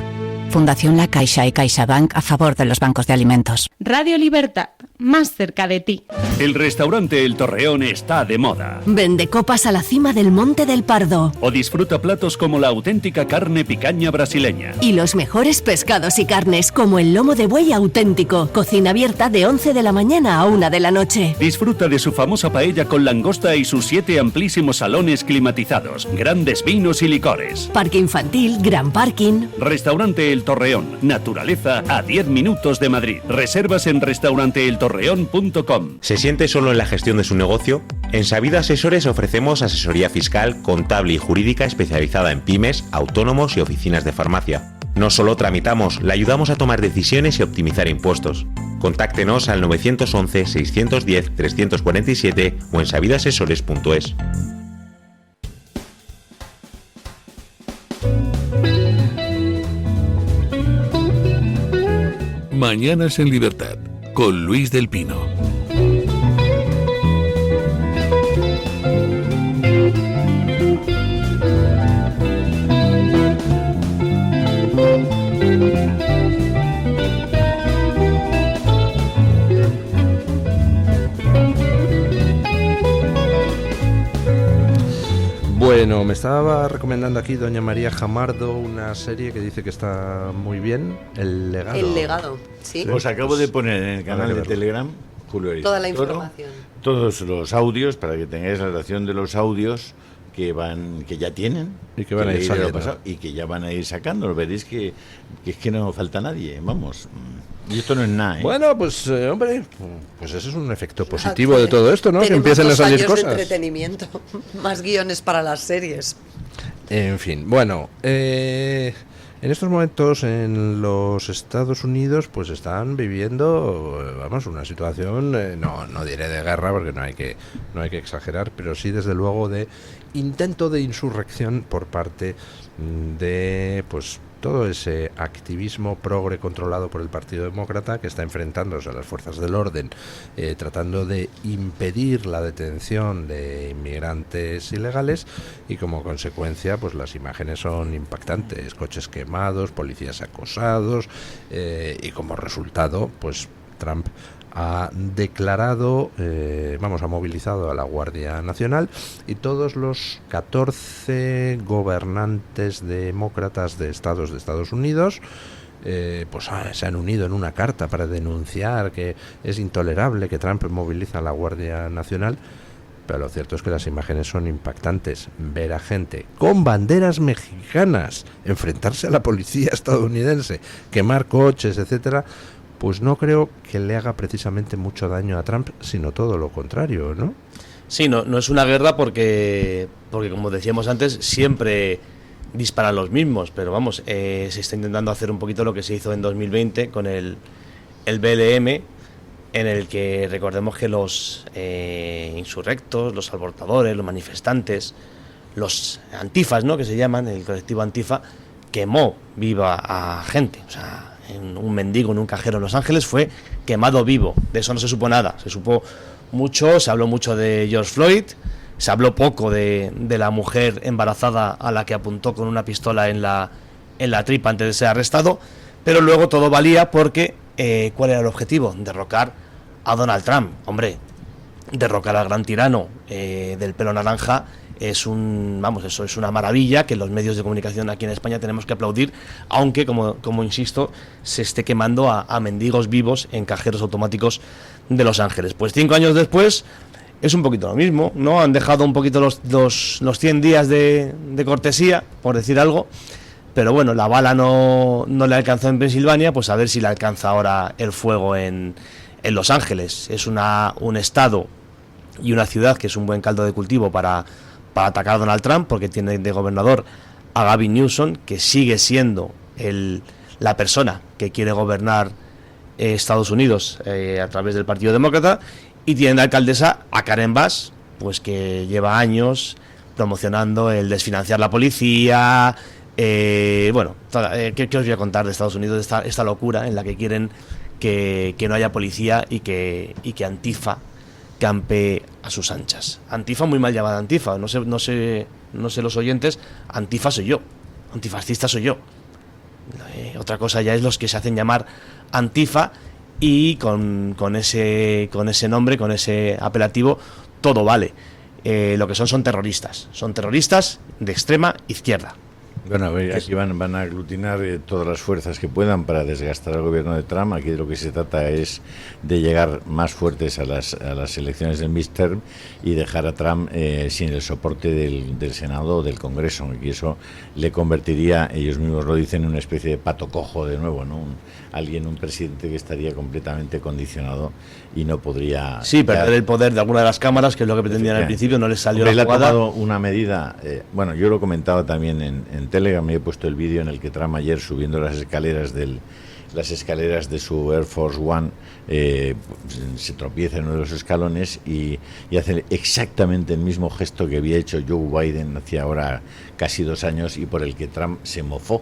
Fundación La Caixa y CaixaBank a favor de los bancos de alimentos. Radio Libertad, más cerca de ti. El restaurante El Torreón está de moda. Vende copas a la cima del Monte del Pardo. O disfruta platos como la auténtica carne picaña brasileña. Y los mejores pescados y carnes como el lomo de buey auténtico. Cocina abierta de 11 de la mañana a 1 de la noche. Disfruta de su famosa paella con langosta y sus 7 amplísimos salones climatizados. Grandes vinos y licores. Parque infantil, gran parking. Restaurante El Torreón. Naturaleza a 10 minutos de Madrid. Reservas en restauranteeltorreón.com. ¿Se siente solo en la gestión de su negocio? En Sabido Asesores ofrecemos asesoría fiscal, contable y jurídica especializada en pymes, autónomos y oficinas de farmacia. No solo tramitamos, le ayudamos a tomar decisiones y optimizar impuestos. Contáctenos al 911 610 347 o en sabidoasesores.es. Mañanas en Libertad, con Luis del Pino. Bueno, me estaba recomendando aquí doña María Jamardo una serie que dice que está muy bien, El Legado. El Legado, sí. Os acabo de poner en el canal de Telegram Julio toda la Toro, información. todos los audios, para que tengáis la relación de los audios que ya tienen y que van a ir saliendo y que ya van a ir sacando. Veréis que es que no falta nadie, vamos. Y esto no es nada, ¿eh? Bueno, pues hombre, pues ese es un efecto positivo de todo esto, ¿no? Que empiecen a salir cosas. De entretenimiento, más guiones para las series. En fin, bueno, en estos momentos en los Estados Unidos pues están viviendo, vamos, una situación, no diré de guerra porque no hay que exagerar, pero sí desde luego de intento de insurrección por parte de pues todo ese activismo progre controlado por el Partido Demócrata, que está enfrentándose a las fuerzas del orden, tratando de impedir la detención de inmigrantes ilegales, y como consecuencia pues las imágenes son impactantes: coches quemados, policías acosados, y como resultado pues Trump ha declarado, ha movilizado a la Guardia Nacional, y todos los 14 gobernantes demócratas de Estados Unidos se han unido en una carta para denunciar que es intolerable que Trump moviliza a la Guardia Nacional. Pero lo cierto es que las imágenes son impactantes. Ver a gente con banderas mexicanas enfrentarse a la policía estadounidense, quemar coches, etcétera, pues no creo que le haga precisamente mucho daño a Trump, sino todo lo contrario, ¿no? Sí, no es una guerra porque como decíamos antes, siempre disparan los mismos, pero vamos, se está intentando hacer un poquito lo que se hizo en 2020 con el BLM, en el que recordemos que los insurrectos, los abortadores, los manifestantes, los antifas, ¿no?, que se llaman, el colectivo Antifa, quemó viva a gente. O sea, un mendigo en un cajero en Los Ángeles fue quemado vivo. De eso no se supo nada. Se supo mucho, se habló mucho de George Floyd, se habló poco de la mujer embarazada a la que apuntó con una pistola en la tripa antes de ser arrestado, pero luego todo valía porque ¿cuál era el objetivo? Derrocar a Donald Trump. Hombre, derrocar al gran tirano del pelo naranja eso es una maravilla, que los medios de comunicación aquí en España tenemos que aplaudir, aunque, como insisto, se esté quemando a mendigos vivos en cajeros automáticos de Los Ángeles. Pues 5 años después es un poquito lo mismo, ¿no? Han dejado un poquito los 100 días de cortesía, por decir algo, pero bueno, la bala no le alcanzó en Pensilvania, pues a ver si le alcanza ahora el fuego en Los Ángeles. Es un estado y una ciudad que es un buen caldo de cultivo para atacar a Donald Trump, porque tiene de gobernador a Gavin Newsom, que sigue siendo la persona que quiere gobernar Estados Unidos a través del Partido Demócrata, y tiene de alcaldesa a Karen Bass, pues que lleva años promocionando el desfinanciar la policía. ¿Qué os voy a contar de Estados Unidos, de esta locura en la que quieren que no haya policía y que Antifa campe a sus anchas? Antifa, muy mal llamada Antifa, no sé los oyentes, Antifa soy yo, antifascista soy yo. Otra cosa ya es los que se hacen llamar Antifa, y con ese nombre, con ese apelativo, todo vale. Lo que son terroristas de extrema izquierda. Bueno, a ver, aquí van a aglutinar todas las fuerzas que puedan para desgastar al gobierno de Trump. Aquí de lo que se trata es de llegar más fuertes a las elecciones del midterm y dejar a Trump sin el soporte del Senado o del Congreso, y eso le convertiría, ellos mismos lo dicen, en una especie de pato cojo de nuevo, ¿no? Un presidente que estaría completamente condicionado y no podría... Sí, perder el poder de alguna de las cámaras, que es lo que pretendían al principio, no les salió la jugada. Él ha tomado una medida, yo lo he comentado también en Telegram, me he puesto el vídeo en el que Trump ayer, subiendo las escaleras de su Air Force One, se tropieza en uno de los escalones y hace exactamente el mismo gesto que había hecho Joe Biden hacía ahora casi 2 años, y por el que Trump se mofó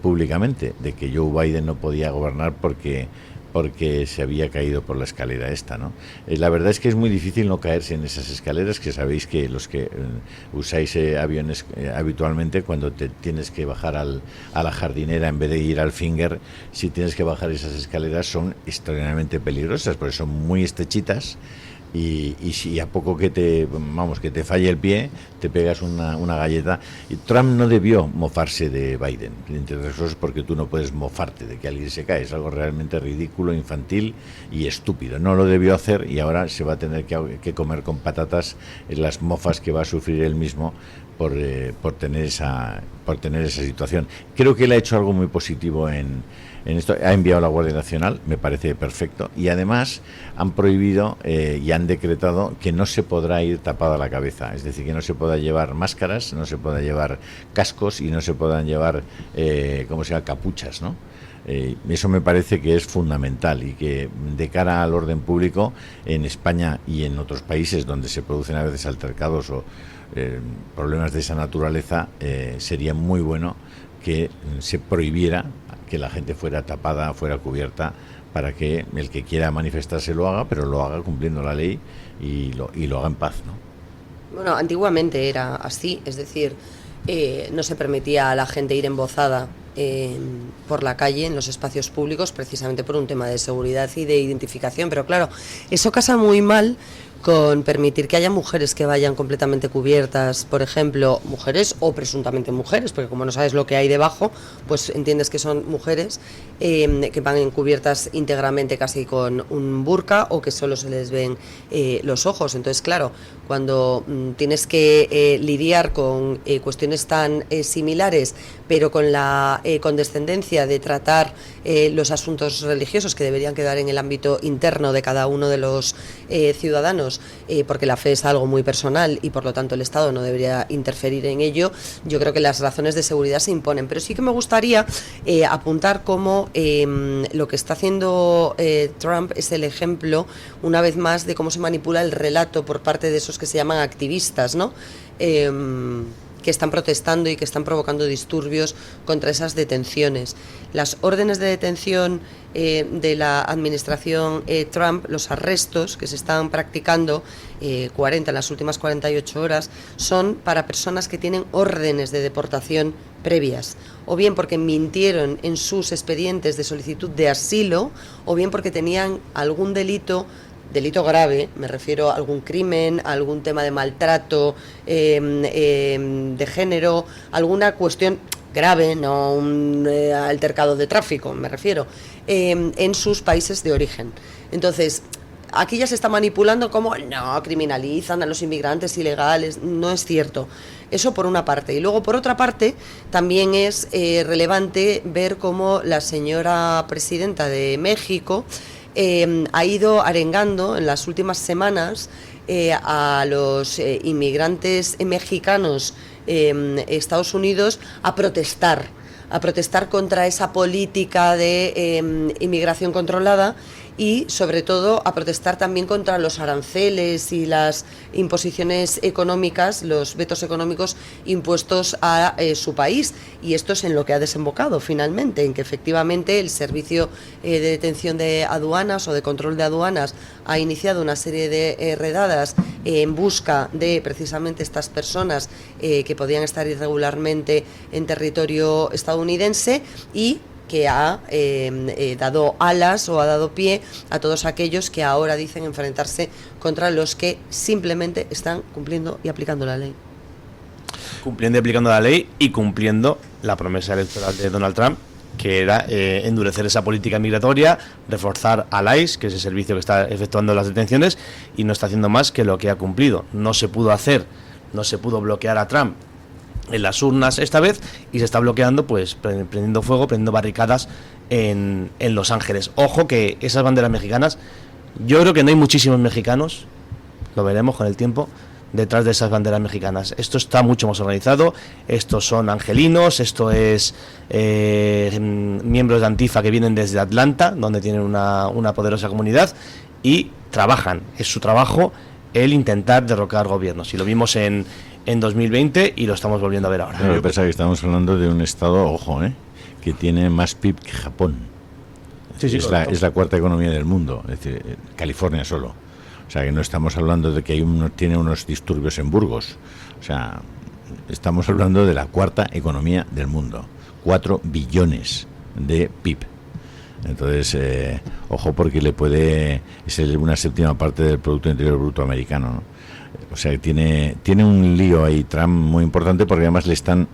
públicamente, de que Joe Biden no podía gobernar porque se había caído por la escalera esta, ¿no? La verdad es que es muy difícil no caerse en esas escaleras, que sabéis que los que usáis aviones habitualmente, cuando te tienes que bajar a la jardinera en vez de ir al finger, si tienes que bajar esas escaleras son extraordinariamente peligrosas, porque son muy estrechitas, y si a poco que te falle el pie, te pegas una galleta. Y Trump no debió mofarse de Biden, entre otras cosas porque tú no puedes mofarte de que alguien se cae, es algo realmente ridículo, infantil y estúpido. No lo debió hacer y ahora se va a tener que comer con patatas las mofas que va a sufrir él mismo por tener esa situación. Creo que él ha hecho algo muy positivo en esto. Ha enviado a la Guardia Nacional, me parece perfecto, y además han prohibido y han decretado que no se podrá ir tapada la cabeza, es decir, que no se pueda llevar máscaras, no se pueda llevar cascos y no se puedan llevar capuchas, ¿no? Eso me parece que es fundamental y que de cara al orden público en España y en otros países donde se producen a veces altercados o problemas de esa naturaleza, sería muy bueno que se prohibiera que la gente fuera tapada, fuera cubierta, para que el que quiera manifestarse lo haga, pero lo haga cumpliendo la ley y lo haga en paz, ¿no? Bueno, antiguamente era así, es decir, no se permitía a la gente ir embozada por la calle, en los espacios públicos, precisamente por un tema de seguridad y de identificación, pero claro, eso casa muy mal con permitir que haya mujeres que vayan completamente cubiertas, por ejemplo, mujeres o presuntamente mujeres, porque como no sabes lo que hay debajo, pues entiendes que son mujeres que van encubiertas íntegramente casi con un burka o que solo se les ven los ojos. Entonces, claro, cuando tienes que lidiar con cuestiones tan similares, pero con la condescendencia de tratar los asuntos religiosos que deberían quedar en el ámbito interno de cada uno de los ciudadanos, porque la fe es algo muy personal y por lo tanto el Estado no debería interferir en ello, yo creo que las razones de seguridad se imponen. Pero sí que me gustaría apuntar cómo lo que está haciendo Trump es el ejemplo, una vez más, de cómo se manipula el relato por parte de esos que se llaman activistas, ¿no? Que están protestando y que están provocando disturbios contra esas detenciones. Las órdenes de detención de la administración Trump, los arrestos que se están practicando, 40 en las últimas 48 horas, son para personas que tienen órdenes de deportación previas, o bien porque mintieron en sus expedientes de solicitud de asilo, o bien porque tenían algún delito grave, me refiero a algún crimen, a algún tema de maltrato de género, alguna cuestión grave, no un altercado de tráfico, me refiero, en sus países de origen. Entonces, aquí ya se está manipulando como no, criminalizan a los inmigrantes ilegales, no es cierto. Eso por una parte. Y luego por otra parte también es relevante ver cómo la señora presidenta de México ha ido arengando en las últimas semanas a los inmigrantes mexicanos Estados Unidos a protestar contra esa política de inmigración controlada y sobre todo a protestar también contra los aranceles y las imposiciones económicas, los vetos económicos impuestos a su país. Y esto es en lo que ha desembocado finalmente, en que efectivamente el Servicio de Detención de Aduanas o de Control de Aduanas ha iniciado una serie de redadas en busca de precisamente estas personas que podían estar irregularmente en territorio estadounidense y que ha dado alas o ha dado pie a todos aquellos que ahora dicen enfrentarse contra los que simplemente están cumpliendo y aplicando la ley. Cumpliendo y aplicando la ley y cumpliendo la promesa electoral de Donald Trump, que era endurecer esa política migratoria, reforzar al ICE, que es el servicio que está efectuando las detenciones, y no está haciendo más que lo que ha cumplido. No se pudo bloquear a Trump en las urnas esta vez y se está bloqueando, pues prendiendo fuego, prendiendo barricadas en Los Ángeles. Ojo que esas banderas mexicanas, yo creo que no hay muchísimos mexicanos, lo veremos con el tiempo, detrás de esas banderas mexicanas. Esto está mucho más organizado, estos son angelinos, esto es miembros de Antifa que vienen desde Atlanta, donde tienen una poderosa comunidad y trabajan, es su trabajo el intentar derrocar gobiernos, y lo vimos en 2020 y lo estamos volviendo a ver ahora. Yo pensaba que estamos hablando de un estado, ojo, que tiene más PIB que Japón. Sí, es la cuarta economía del mundo, es decir, California solo. O sea, que no estamos hablando de que tiene unos disturbios en Burgos. O sea, estamos hablando de la cuarta economía del mundo. 4 billones de PIB. Entonces, ojo, porque le puede ser una séptima parte del Producto Interior Bruto americano, ¿no? O sea, tiene un lío ahí Trump muy importante, porque además le están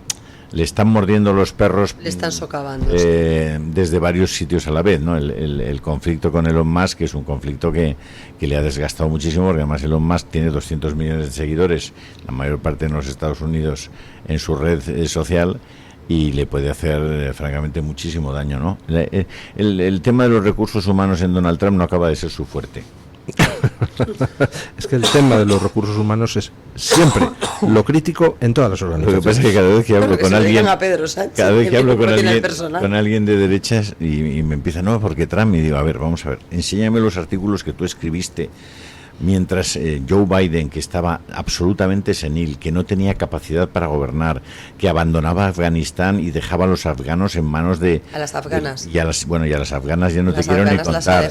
mordiendo los perros, le están socavando desde varios sitios a la vez, ¿no? El conflicto con Elon Musk, que es un conflicto que le ha desgastado muchísimo, porque además Elon Musk tiene 200 millones de seguidores, la mayor parte en los Estados Unidos, en su red social, y le puede hacer francamente muchísimo daño, ¿no? El tema de los recursos humanos en Donald Trump no acaba de ser su fuerte. Es que el tema de los recursos humanos es siempre lo crítico en todas las organizaciones. Lo que pasa es que cada vez que hablo con alguien, con alguien de derechas y me empieza, no, porque Trump, y digo, a ver, vamos a ver, enséñame los artículos que tú escribiste mientras Joe Biden, que estaba absolutamente senil, que no tenía capacidad para gobernar, que abandonaba Afganistán y dejaba a los afganos en manos de... A las afganas. Y a las afganas ya no te quiero ni contar.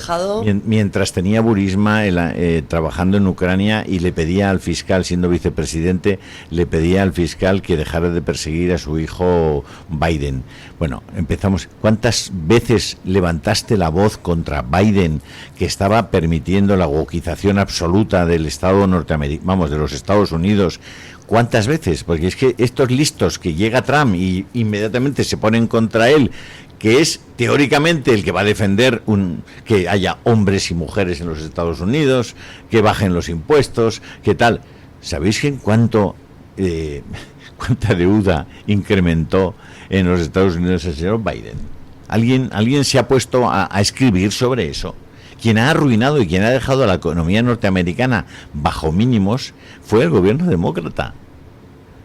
Mientras tenía Burisma trabajando en Ucrania, y le pedía al fiscal, siendo vicepresidente, le pedía al fiscal que dejara de perseguir a su hijo Biden. Bueno, empezamos. ¿Cuántas veces levantaste la voz contra Biden, que estaba permitiendo la wokización absoluta del Estado norteamericano, vamos, de los Estados Unidos? ¿Cuántas veces? Porque es que estos listos que llega Trump y inmediatamente se ponen contra él, que es teóricamente el que va a defender que haya hombres y mujeres en los Estados Unidos, que bajen los impuestos, que tal. ¿Sabéis en cuánta deuda incrementó en los Estados Unidos el señor Biden? ¿Alguien se ha puesto a escribir sobre eso? Quien ha arruinado y quien ha dejado a la economía norteamericana bajo mínimos fue el gobierno demócrata.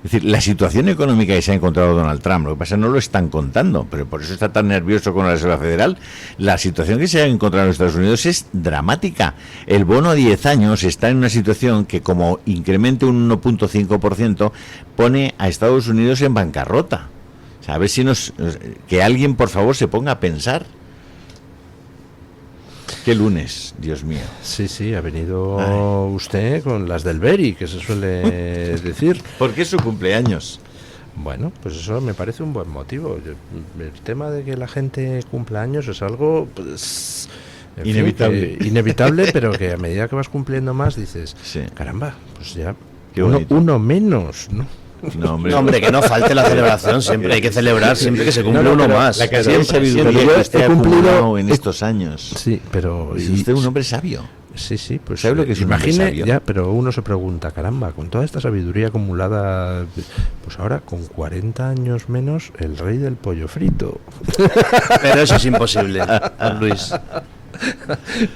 Es decir, la situación económica que se ha encontrado Donald Trump, lo que pasa es que no lo están contando, pero por eso está tan nervioso con la Reserva Federal. La situación que se ha encontrado en los Estados Unidos es dramática. El bono a 10 años está en una situación que, como incremente un 1.5%, pone a Estados Unidos en bancarrota. O sea, a ver si que alguien, por favor, se ponga a pensar. Qué lunes, Dios mío. Sí, ha venido usted con las del Beri, que se suele decir. ¿Por qué es su cumpleaños? Bueno, pues eso me parece un buen motivo. El tema de que la gente cumpla años es algo, pues, inevitable, pero que a medida que vas cumpliendo más dices, caramba, pues ya uno menos, ¿no? No, hombre, que no falte la celebración. Siempre hay que celebrar, siempre que se cumple uno más. La cantidad de sabiduría que usted ha cumplido en estos años. Sí, pero... Es usted un hombre sabio. Sí, pues ¿sabe lo que es un hombre sabio? Ya, pero uno se pregunta, caramba, con toda esta sabiduría acumulada, pues ahora con 40 años menos, el rey del pollo frito. Pero eso es imposible, Luis.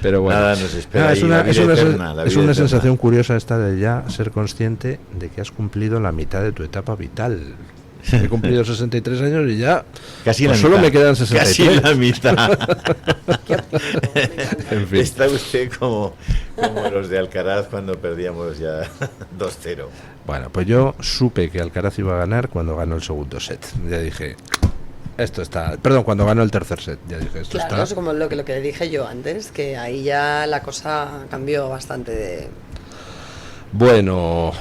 Pero bueno, nada nos espera. Es una sensación curiosa esta de ya ser consciente de que has cumplido la mitad de tu etapa vital. He cumplido 63 años y ya casi pues solo me quedan 63. Casi la mitad. En fin. Está usted como los de Alcaraz cuando perdíamos ya 2-0. Bueno, pues yo supe que Alcaraz iba a ganar cuando ganó el segundo set. Ya dije, esto está... Perdón, cuando ganó el tercer set. Ya dije, esto está... es como lo que le dije yo antes, que ahí ya la cosa cambió bastante de... Bueno,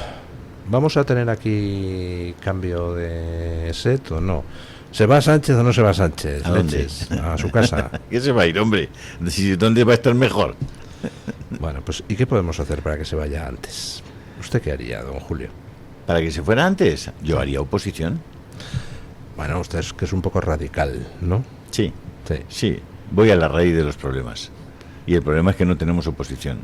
¿vamos a tener aquí cambio de set o no? ¿Se va Sánchez o no se va Sánchez? ¿A dónde? A su casa. ¿Qué se va a ir, hombre? ¿Dónde va a estar mejor? Bueno, pues ¿y qué podemos hacer para que se vaya antes? ¿Usted qué haría, don Julio? ¿Para que se fuera antes? Yo haría oposición. Bueno, usted es que es un poco radical, ¿no? Sí. Voy a la raíz de los problemas. Y el problema es que no tenemos oposición.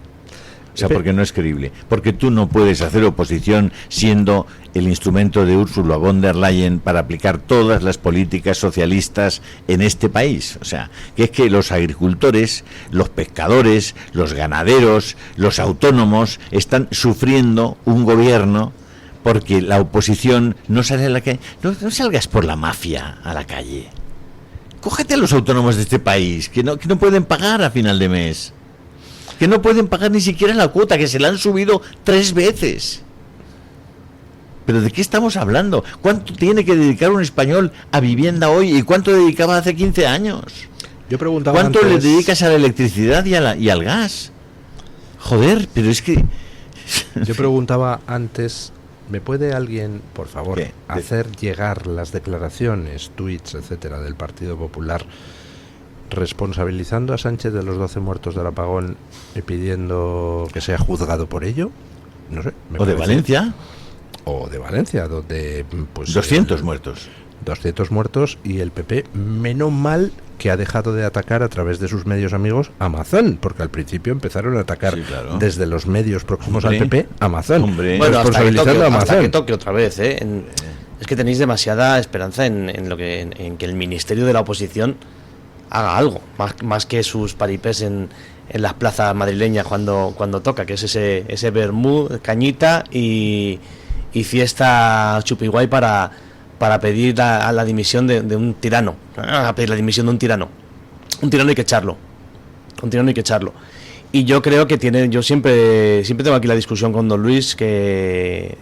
O sea, porque no es creíble. Porque tú no puedes hacer oposición siendo el instrumento de Ursula von der Leyen para aplicar todas las políticas socialistas en este país. O sea, que es que los agricultores, los pescadores, los ganaderos, los autónomos están sufriendo un gobierno porque la oposición no sale a la calle. No salgas por la mafia a la calle. Cógete a los autónomos de este país, que no pueden pagar a final de mes. Que no pueden pagar ni siquiera la cuota, que se la han subido 3 veces. ¿Pero de qué estamos hablando? ¿Cuánto tiene que dedicar un español a vivienda hoy y cuánto dedicaba hace 15 años? Yo preguntaba ¿cuánto antes... le dedicas a la electricidad y al gas? Joder, pero es que... Yo preguntaba antes, ¿me puede alguien, por favor, hacer llegar las declaraciones, tweets, etcétera, del Partido Popular responsabilizando a Sánchez de los 12 muertos del apagón y pidiendo que sea juzgado por ello. No sé. ¿O de Valencia? O de Valencia, donde pues 200 muertos. 200 muertos, y el PP, menos mal que ha dejado de atacar a través de sus medios amigos a Amazon, porque al principio empezaron a atacar desde los medios próximos al PP a Amazon. Bueno, hasta que toque otra vez, es que tenéis demasiada esperanza en que el ministerio de la oposición haga algo, más que sus paripés en las plazas madrileñas cuando toca, que es ese vermú, cañita y fiesta chupiguay para pedir a la dimisión de un tirano, a pedir la dimisión de un tirano hay que echarlo, y yo creo que yo siempre tengo aquí la discusión con don Luis, que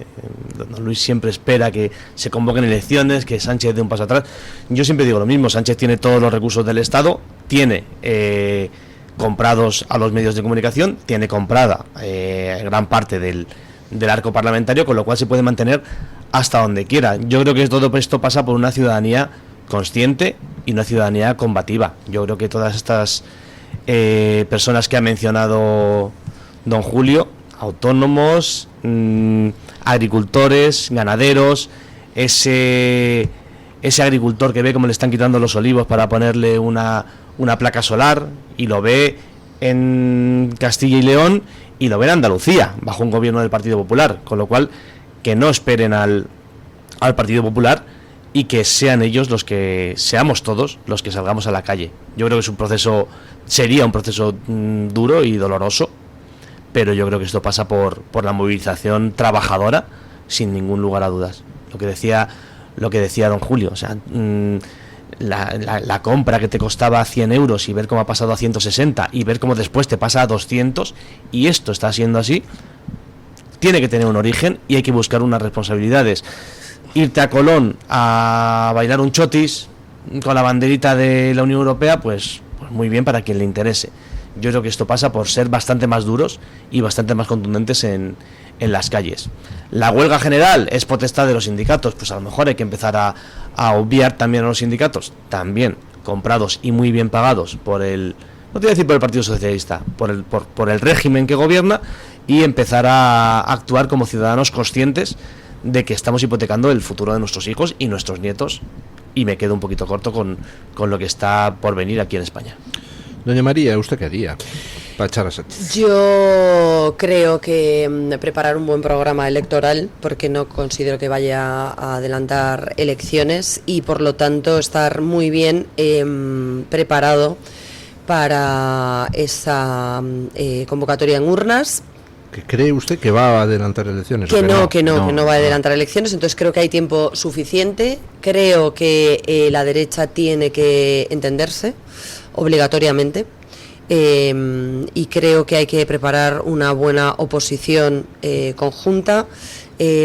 don Luis siempre espera que se convoquen elecciones, que Sánchez dé un paso atrás. Yo siempre digo lo mismo: Sánchez tiene todos los recursos del Estado, tiene comprados a los medios de comunicación, tiene comprada gran parte del arco parlamentario, con lo cual se puede mantener hasta donde quiera. Yo creo que todo esto pasa por una ciudadanía consciente y una ciudadanía combativa. Yo creo que todas estas personas que ha mencionado don Julio, autónomos, agricultores, ganaderos, ese agricultor que ve cómo le están quitando los olivos para ponerle una placa solar, y lo ve en Castilla y León y lo ve en Andalucía, bajo un gobierno del Partido Popular, con lo cual que no esperen al Partido Popular y que sean ellos seamos todos los que salgamos a la calle. Yo creo que sería un proceso duro y doloroso, pero yo creo que esto pasa por la movilización trabajadora, sin ningún lugar a dudas. Lo que decía don Julio, o sea, la compra que te costaba 100 euros y ver cómo ha pasado a 160 y ver cómo después te pasa a 200, y esto está siendo así, tiene que tener un origen y hay que buscar unas responsabilidades. Irte a Colón a bailar un chotis con la banderita de la Unión Europea, pues muy bien para quien le interese. Yo creo que esto pasa por ser bastante más duros y bastante más contundentes en las calles. La huelga general es potestad de los sindicatos, pues a lo mejor hay que empezar a obviar también a los sindicatos, también comprados y muy bien pagados no te voy a decir por el Partido Socialista, por el régimen que gobierna, y empezar a actuar como ciudadanos conscientes de que estamos hipotecando el futuro de nuestros hijos y nuestros nietos, y me quedo un poquito corto con lo que está por venir aquí en España. Doña María, ¿usted qué haría para echar a Sánchez? Yo creo que preparar un buen programa electoral, porque no considero que vaya a adelantar elecciones, y por lo tanto estar muy bien preparado para esa convocatoria en urnas. ¿Que cree usted que va a adelantar elecciones? Que no va a adelantar elecciones, entonces creo que hay tiempo suficiente. Creo que la derecha tiene que entenderse obligatoriamente, y creo que hay que preparar una buena oposición conjunta,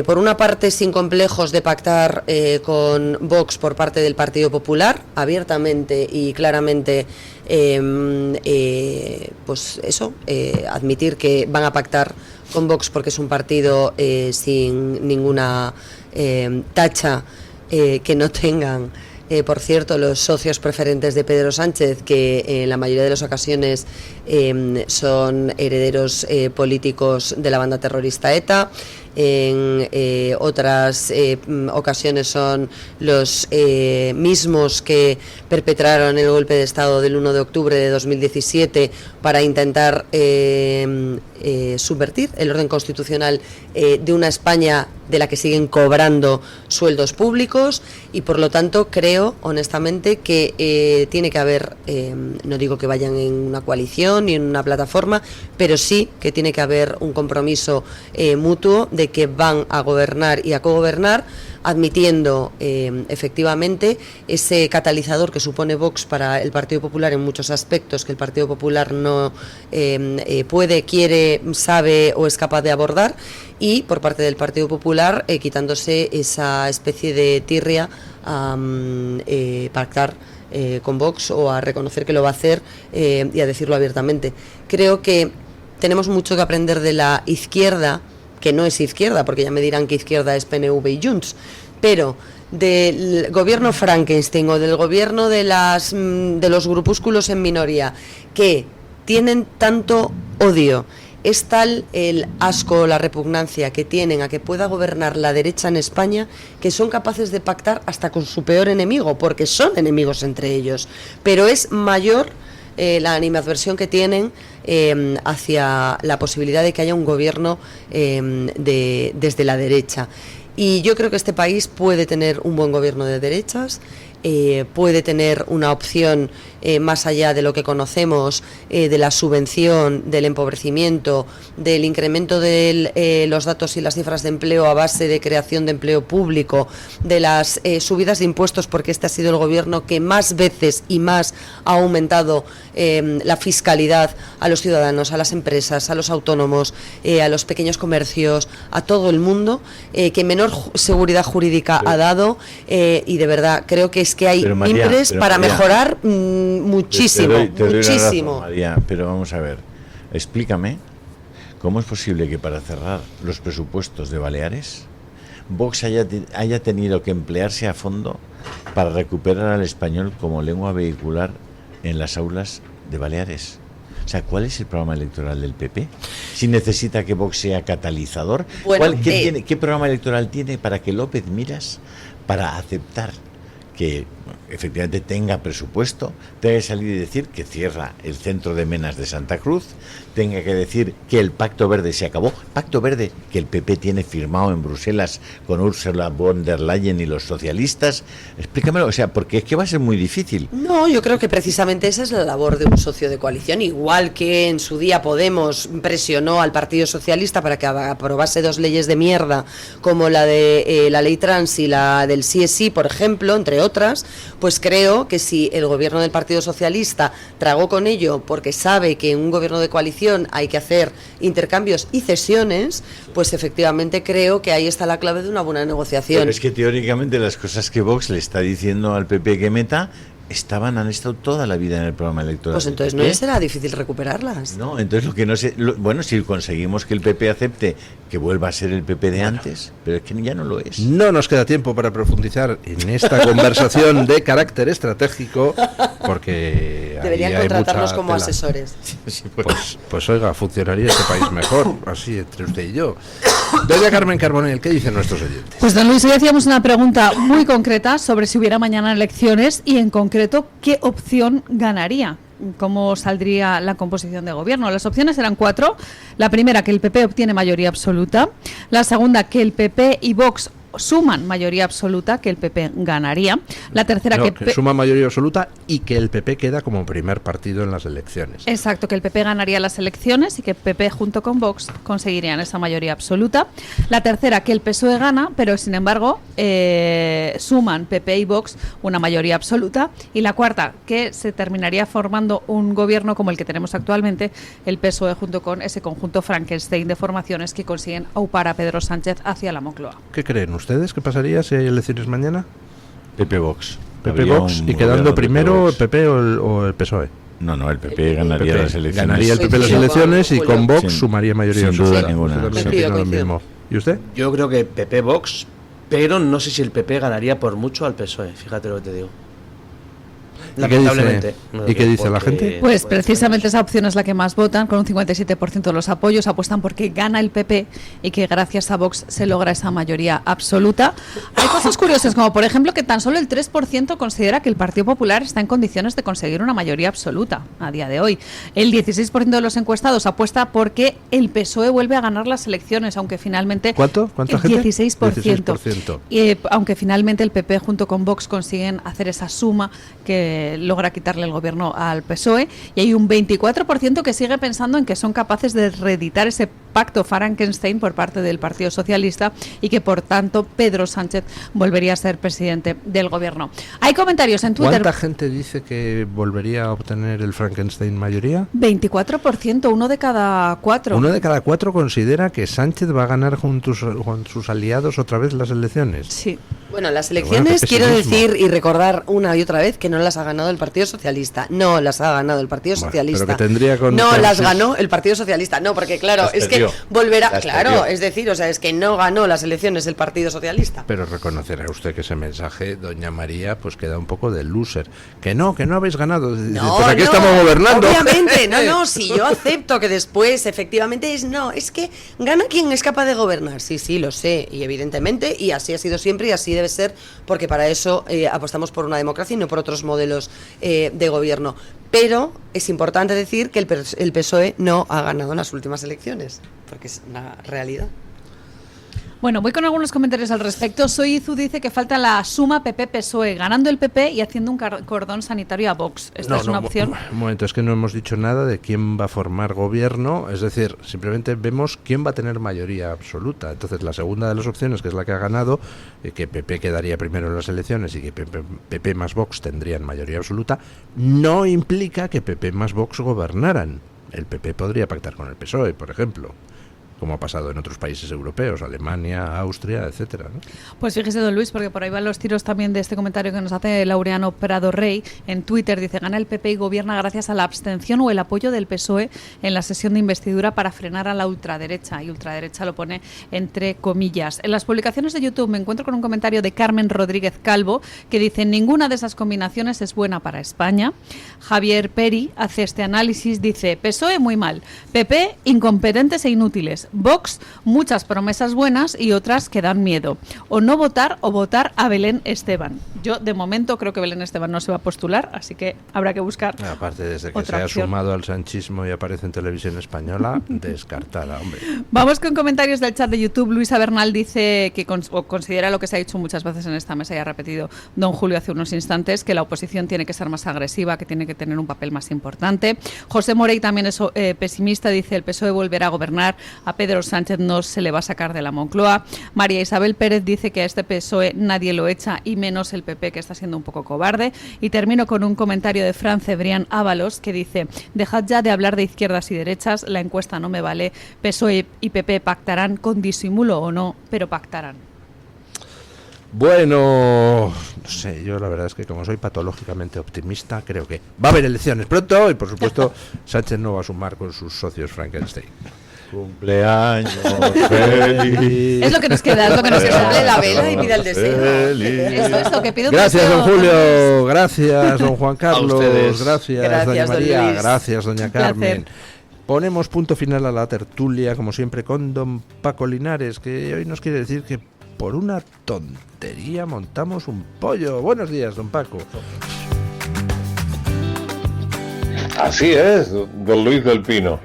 por una parte sin complejos de pactar con Vox por parte del Partido Popular, abiertamente y claramente, pues eso, admitir que van a pactar con Vox porque es un partido sin ninguna tacha que no tengan, por cierto, los socios preferentes de Pedro Sánchez, que en la mayoría de las ocasiones son herederos políticos de la banda terrorista ETA. En otras ocasiones son los mismos que perpetraron el golpe de Estado del 1 de octubre de 2017 para intentar subvertir el orden constitucional de una España de la que siguen cobrando sueldos públicos, y por lo tanto creo honestamente que tiene que haber, no digo que vayan en una coalición ni en una plataforma, pero sí que tiene que haber un compromiso mutuo de que van a gobernar y a cogobernar, admitiendo efectivamente ese catalizador que supone Vox para el Partido Popular en muchos aspectos, que el Partido Popular no puede, quiere, sabe o es capaz de abordar, y por parte del Partido Popular quitándose esa especie de tirria a pactar con Vox, o a reconocer que lo va a hacer y a decirlo abiertamente. Creo que tenemos mucho que aprender de la izquierda, que no es izquierda, porque ya me dirán que izquierda es PNV y Junts, pero del gobierno Frankenstein o del gobierno de los grupúsculos en minoría que tienen tanto odio, es tal el asco, la repugnancia que tienen a que pueda gobernar la derecha en España, que son capaces de pactar hasta con su peor enemigo, porque son enemigos entre ellos, pero es mayor la animadversión que tienen hacia la posibilidad de que haya un gobierno desde la derecha. Y yo creo que este país puede tener un buen gobierno de derechas, puede tener una opción más allá de lo que conocemos, de la subvención, del empobrecimiento, del incremento de los datos y las cifras de empleo a base de creación de empleo público, de las subidas de impuestos, porque este ha sido el gobierno que más veces y más ha aumentado la fiscalidad a los ciudadanos, a las empresas, a los autónomos, a los pequeños comercios, a todo el mundo, que menor seguridad jurídica ha dado, y de verdad creo que es que hay mimbres para mejorar muchísimo, te doy muchísimo. La razón, María, pero vamos a ver, explícame cómo es posible que para cerrar los presupuestos de Baleares Vox haya tenido que emplearse a fondo para recuperar al español como lengua vehicular en las aulas de Baleares. O sea, ¿cuál es el programa electoral del PP? Si necesita que Vox sea catalizador, Bueno, ¿qué programa electoral tiene para que López Miras, para aceptar que efectivamente tenga presupuesto, tenga que salir y decir que cierra el centro de Menas de Santa Cruz, tenga que decir que el Pacto Verde se acabó, Pacto Verde que el PP tiene firmado en Bruselas con Ursula von der Leyen y los socialistas? Explícamelo, o sea, porque es que va a ser muy difícil. No, yo creo que precisamente esa es la labor de un socio de coalición, igual que en su día Podemos presionó al Partido Socialista para que aprobase 2 leyes de mierda, como la de la ley trans y la del sí, por ejemplo, entre otras. Pues creo que si el gobierno del Partido Socialista tragó con ello porque sabe que en un gobierno de coalición hay que hacer intercambios y cesiones, pues efectivamente creo que ahí está la clave de una buena negociación. Pero es que teóricamente las cosas que Vox le está diciendo al PP que meta han estado toda la vida en el programa electoral. Pues entonces no será difícil recuperarlas. No, entonces lo que no sé, bueno, si conseguimos que el PP acepte que vuelva a ser el PP de antes, pero es que ya no lo es. No nos queda tiempo para profundizar en esta conversación de carácter estratégico, porque deberían contratarnos como asesores. Pues oiga, funcionaría este país mejor, así entre usted y yo. Doña Carmen Carbonell, ¿qué dicen nuestros oyentes? Pues don Luis, hoy hacíamos una pregunta muy concreta sobre si hubiera mañana elecciones y en concreto qué opción ganaría, cómo saldría la composición de gobierno. Las opciones eran 4. La primera, que el PP obtiene mayoría absoluta. La segunda, que el PP y Vox suman mayoría absoluta, que el PP ganaría. La tercera, que suma mayoría absoluta y que el PP queda como primer partido en las elecciones. Exacto, que el PP ganaría las elecciones y que el PP junto con Vox conseguirían esa mayoría absoluta. La tercera, que el PSOE gana, pero sin embargo suman PP y Vox una mayoría absoluta. Y la cuarta, que se terminaría formando un gobierno como el que tenemos actualmente, el PSOE junto con ese conjunto Frankenstein de formaciones que consiguen aupar a Pedro Sánchez hacia la Moncloa. ¿Qué creen ustedes? ¿Qué pasaría si hay elecciones mañana? PP Vox. PP Vox y quedando primero el PP o el PSOE. No, el PP ganaría las elecciones. Ganaría el PP las elecciones y con Vox sumaría mayoría. Sin duda ninguna. Lo mismo. ¿Y usted? Yo creo que PP Vox, pero no sé si el PP ganaría por mucho al PSOE, fíjate lo que te digo. Lamentablemente. ¿Y qué dice la gente? Pues precisamente esa opción es la que más votan, con un 57% de los apoyos, apuestan porque gana el PP y que gracias a Vox se logra esa mayoría absoluta. Hay cosas curiosas, como por ejemplo que tan solo el 3% considera que el Partido Popular está en condiciones de conseguir una mayoría absoluta a día de hoy. El 16% de los encuestados apuesta porque el PSOE vuelve a ganar las elecciones, aunque finalmente... ¿Cuánta gente? 16%. Y aunque finalmente el PP junto con Vox consiguen hacer esa suma que logra quitarle el gobierno al PSOE, y hay un 24% que sigue pensando en que son capaces de reeditar ese pacto Frankenstein por parte del Partido Socialista y que por tanto Pedro Sánchez volvería a ser presidente del gobierno. Hay comentarios en Twitter. ¿Cuánta gente dice que volvería a obtener el Frankenstein mayoría? 24%, 1 de cada 4. 1 de cada 4 considera que Sánchez va a ganar con sus aliados otra vez las elecciones. Sí. Bueno, las elecciones, quiero decir y recordar una y otra vez que no las ha ganado el Partido Socialista. No las ha ganado el Partido Socialista. Pero que tendría las ganó el Partido Socialista. No, porque claro, es que volverá, claro, es decir, o sea, es que no ganó las elecciones el Partido Socialista. Pero reconocerá usted que ese mensaje, doña María, pues queda un poco de loser. Que no habéis ganado. No, pues aquí no, estamos gobernando. Obviamente, si yo acepto que después, efectivamente, es que gana quien es capaz de gobernar. Sí, lo sé, y evidentemente, y así ha sido siempre y así debe ser, porque para eso apostamos por una democracia y no por otros modelos de gobierno. Pero es importante decir que el PSOE no ha ganado en las últimas elecciones, porque es una realidad. Bueno, voy con algunos comentarios al respecto. Soizu dice que falta la suma PP-PSOE, ganando el PP y haciendo un cordón sanitario a Vox. ¿Esta es una opción? Un momento, es que no hemos dicho nada de quién va a formar gobierno, es decir, simplemente vemos quién va a tener mayoría absoluta. Entonces, la segunda de las opciones, que es la que ha ganado, que PP quedaría primero en las elecciones y que PP más Vox tendrían mayoría absoluta, no implica que PP más Vox gobernaran. El PP podría pactar con el PSOE, por ejemplo, como ha pasado en otros países europeos, Alemania, Austria, etcétera, ¿no? Pues fíjese, don Luis, porque por ahí van los tiros también de este comentario que nos hace Laureano Prado Rey en Twitter. Dice, gana el PP y gobierna gracias a la abstención o el apoyo del PSOE en la sesión de investidura para frenar a la ultraderecha, y ultraderecha lo pone entre comillas. En las publicaciones de YouTube me encuentro con un comentario de Carmen Rodríguez Calvo que dice, ninguna de esas combinaciones es buena para España. Javier Peri hace este análisis, dice, PSOE muy mal, PP incompetentes e inútiles, Vox, muchas promesas buenas y otras que dan miedo. O no votar o votar a Belén Esteban. Yo, de momento, creo que Belén Esteban no se va a postular, así que habrá que buscar. Aparte, desde que otra se opción. ha sumado al sanchismo y aparece en televisión española, descartada, hombre. Vamos con comentarios del chat de YouTube. Luisa Bernal dice que considera lo que se ha dicho muchas veces en esta mesa y ha repetido don Julio hace unos instantes, que la oposición tiene que ser más agresiva, que tiene que tener un papel más importante. José Morey también es pesimista, dice el PSOE volverá a gobernar, a Pedro Sánchez no se le va a sacar de la Moncloa. María Isabel Pérez dice que a este PSOE nadie lo echa y menos el PP, que está siendo un poco cobarde. Y termino con un comentario de Fran Cebrián Ábalos que dice, dejad ya de hablar de izquierdas y derechas, la encuesta no me vale, PSOE y PP pactarán con disimulo o no, pero pactarán. Bueno, no sé, yo la verdad es que como soy patológicamente optimista, creo que va a haber elecciones pronto y por supuesto Sánchez no va a sumar con sus socios Frankenstein. Cumpleaños feliz. Es lo que nos queda, es lo que nos queda. Sople la vela y pida el deseo. Eso, que pido un Gracias, deseo. don Julio. Gracias, don Juan Carlos. ustedes. Gracias, doña don María. Luis. Gracias, doña Carmen. Placer. Ponemos punto final a la tertulia, como siempre, con don Paco Linares, que hoy nos quiere decir que por una tontería montamos un pollo. Buenos días, don Paco. Así es, don Luis del Pino.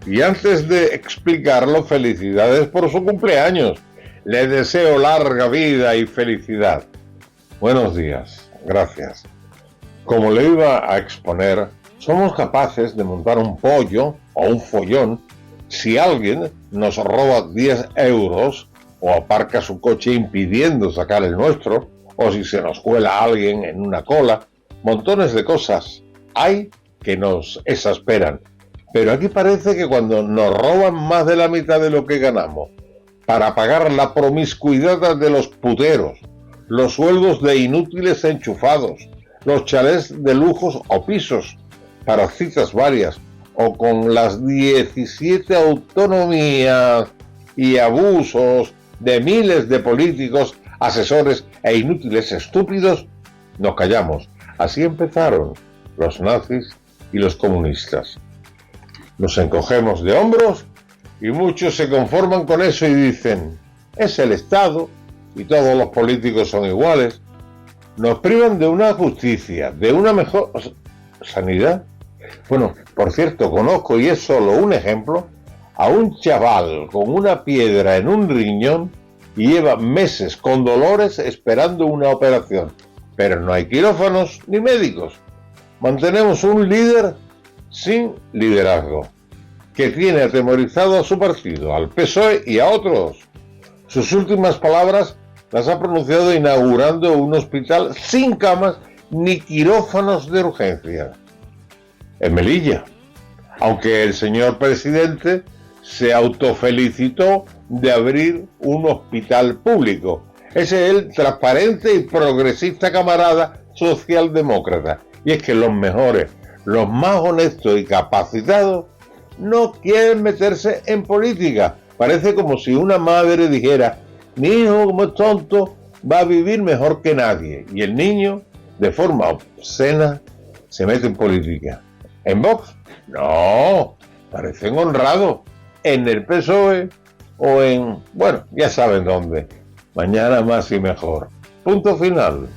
Y antes de explicarlo, felicidades por su cumpleaños. Le deseo larga vida y felicidad. Buenos días, gracias. Como le iba a exponer, somos capaces de montar un pollo o un follón si alguien nos roba 10 euros o aparca su coche impidiendo sacar el nuestro, o si se nos cuela alguien en una cola. Montones de cosas hay que nos exasperan. Pero aquí parece que cuando nos roban más de la mitad de lo que ganamos para pagar la promiscuidad de los puteros, los sueldos de inútiles enchufados, los chalés de lujos o pisos para citas varias, o con las 17 autonomías y abusos de miles de políticos, asesores e inútiles estúpidos, nos callamos. Así empezaron los nazis y los comunistas. Nos encogemos de hombros y muchos se conforman con eso y dicen, es el Estado y todos los políticos son iguales. Nos privan de una justicia, de una mejor sanidad. Bueno, por cierto, conozco, y es solo un ejemplo, a un chaval con una piedra en un riñón y lleva meses con dolores esperando una operación. Pero no hay quirófanos ni médicos. Mantenemos un líder sin liderazgo, que tiene atemorizado a su partido, al PSOE y a otros. Sus últimas palabras las ha pronunciado inaugurando un hospital sin camas ni quirófanos de urgencia en Melilla, aunque el señor presidente se autofelicitó de abrir un hospital público. Ese es el transparente y progresista camarada socialdemócrata. Y es que los mejores, los más honestos y capacitados no quieren meterse en política. Parece como si una madre dijera: mi hijo, como es tonto, va a vivir mejor que nadie. Y el niño, de forma obscena, se mete en política. ¿En Vox? No, parecen honrados. En el PSOE o en... bueno, ya saben dónde. Mañana más y mejor. Punto final.